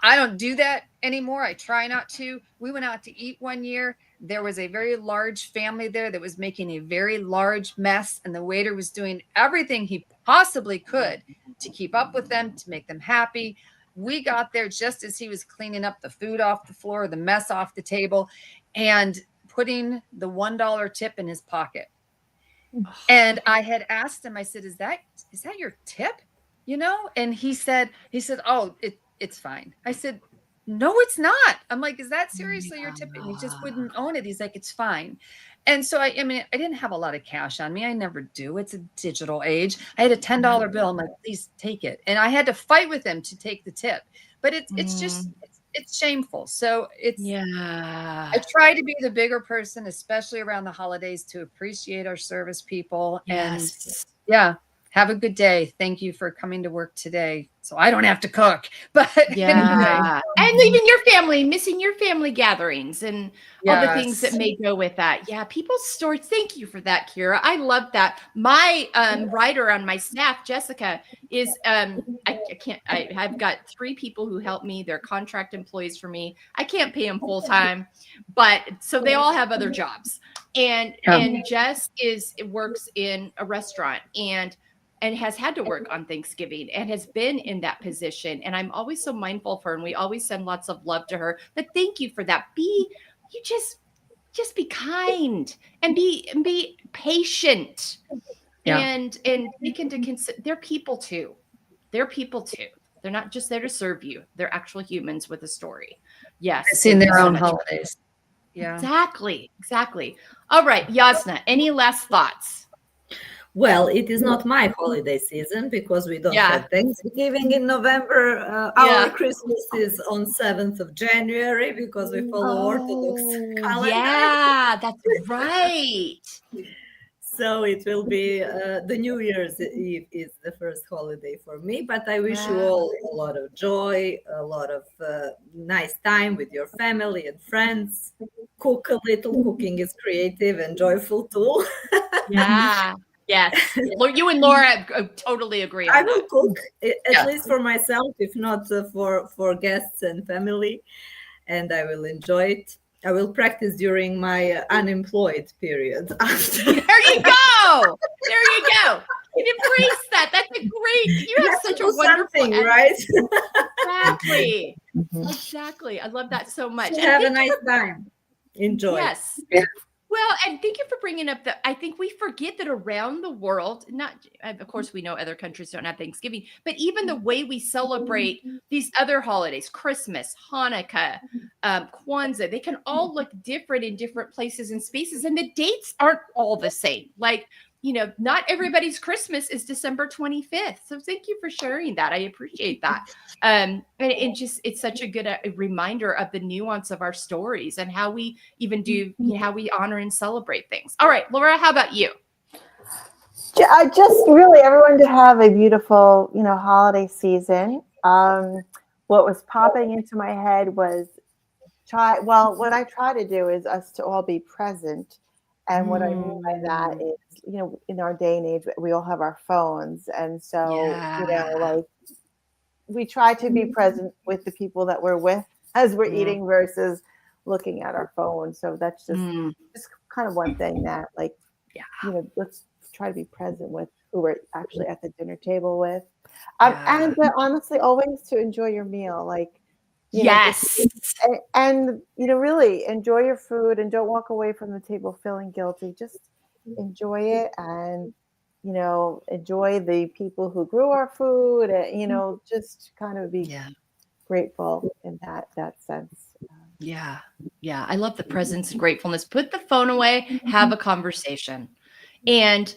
I don't do that anymore. I try not to. We went out to eat 1 year. There was a very large family there that was making a very large mess, and the waiter was doing everything he possibly could to keep up with them, to make them happy. We got there just as he was cleaning up the food off the floor, the mess off the table, and putting the $1 tip in his pocket. And I had asked him, I said, is that your tip? And he said, "Oh, it's fine." I said, "No, it's not." I'm like, "Is that seriously your tip?" And he just wouldn't own it. He's like, "It's fine." And so I didn't have a lot of cash on me. I never do. It's a digital age. I had a $10 bill. I'm like, "Please take it." And I had to fight with him to take the tip, but it's just shameful. So I try to be the bigger person, especially around the holidays, to appreciate our service people. Yes. And have a good day. Thank you for coming to work today. so I don't have to cook. But anyway, and even your family, missing your family gatherings and all the things that yes. may go with that. Yeah, people's stories. Thank you for that, Kira. I love that. My writer on my staff, Jessica, is I've got 3 people who help me. They're contract employees for me. I can't pay them full time, but so they all have other jobs. And Jess works in a restaurant and has had to work on Thanksgiving and has been in that position. And I'm always so mindful of her, and we always send lots of love to her. But thank you for that. Just be kind and be patient. And take into consider they're people too. They're people too. They're not just there to serve you. They're actual humans with a story. Yes. Seeing their own holidays. Yeah. Exactly. All right, Jasna, any last thoughts? Well, it is not my holiday season because we don't have Thanksgiving in November. Our Christmas is on 7th of January because we follow Orthodox calendar. Yeah, that's right. So it will be the New Year's Eve is the first holiday for me, but I wish you all a lot of joy, a lot of nice time with your family and friends. Cook a little. Cooking is creative and joyful too. Yeah. Yes. You and Laura totally agree on I will cook, at least for myself, if not for guests and family, and I will enjoy it. I will practice during my unemployed period. After. There you go. Embrace that. That's a great. You have such a wonderful, right? Exactly. I love that so much. Have a nice time. Enjoy. Yes. Well, and thank you for bringing up that. I think we forget that around the world, of course, we know other countries don't have Thanksgiving, but even the way we celebrate these other holidays, Christmas, Hanukkah, Kwanzaa, they can all look different in different places and spaces. And the dates aren't all the same. Like, not everybody's Christmas is December 25th. So thank you for sharing that. I appreciate that. And it's such a good reminder of the nuance of our stories and how we even do, how we honor and celebrate things. All right, Laura, how about you? I just really everyone to have a beautiful, holiday season. What was popping into my head was what I try to do is us to all be present. And what I mean by that is, in our day and age, we all have our phones. And so, we try to be present with the people that we're with as we're eating versus looking at our phone. So that's just kind of one thing that, let's try to be present with who we're actually at the dinner table with. And honestly, always to enjoy your meal. And really enjoy your food and don't walk away from the table feeling guilty. Just enjoy it and, enjoy the people who grew our food, and, just kind of be grateful in that sense. Yeah. I love the presence and gratefulness. Put the phone away, have a conversation. And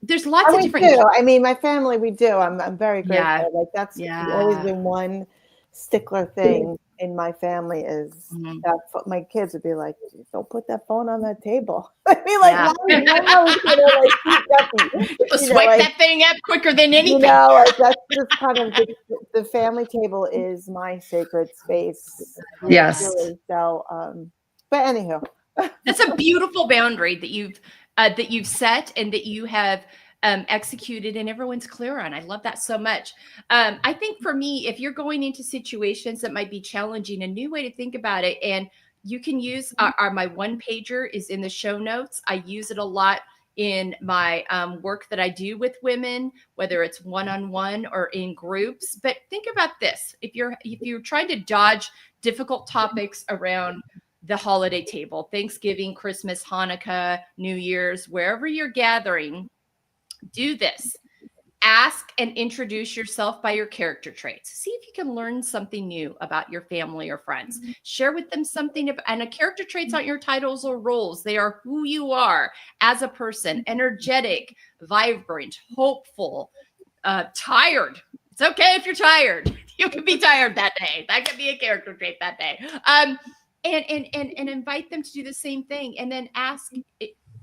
there's lots of different. I mean, my family, we do. I'm very grateful. That's always been one stickler thing in my family is that my kids would be like, "Don't put that phone on that table." I mean, swipe that thing up quicker than anything. That's just kind of the family table is my sacred space. Yes. Really. So, but anywho, that's a beautiful boundary that you've set and that you have executed and everyone's clear on. I love that so much. I think for me, if you're going into situations that might be challenging, a new way to think about it, and you can use my one pager is in the show notes. I use it a lot in my work that I do with women, whether it's one-on-one or in groups. But think about this. If you're trying to dodge difficult topics around the holiday table, Thanksgiving, Christmas, Hanukkah, New Year's, wherever you're gathering, do this. Ask and introduce yourself by your character traits. See if you can learn something new about your family or friends. Share with them something and a character traits aren't your titles or roles. They are who you are as a person: energetic, vibrant, hopeful, tired. It's okay if you're tired. You can be tired that day. That could be a character trait that day. And invite them to do the same thing, and then ask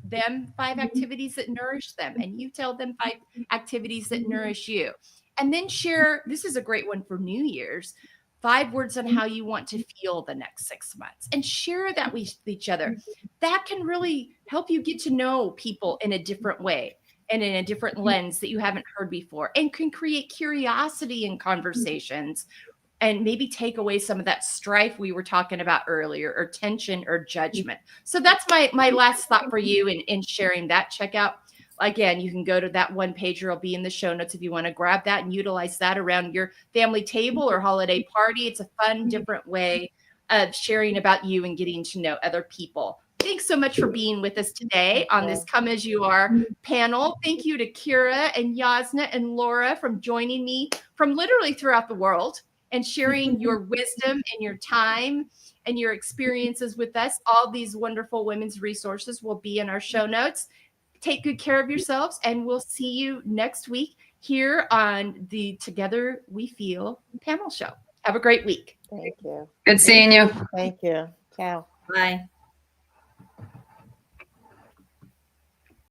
them 5 activities that nourish them, and you tell them 5 activities that nourish you. And then share, this is a great one for New Year's, 5 words on how you want to feel the next 6 months, and share that with each other. That can really help you get to know people in a different way and in a different lens that you haven't heard before, and can create curiosity in conversations and maybe take away some of that strife we were talking about earlier, or tension or judgment. So that's my last thought for you in sharing that. Check out, again, you can go to that one page, or it'll be in the show notes if you want to grab that and utilize that around your family table or holiday party. It's a fun, different way of sharing about you and getting to know other people. Thanks so much for being with us today on this Come As You Are panel. Thank you to Kira and Jasna and Laura from joining me from literally throughout the world and sharing your wisdom and your time and your experiences with us. All these wonderful women's resources will be in our show notes. Take good care of yourselves, and we'll see you next week here on the Together We Feel panel show. Have a great week. Thank you. Good seeing you. Thank you. Ciao. Bye.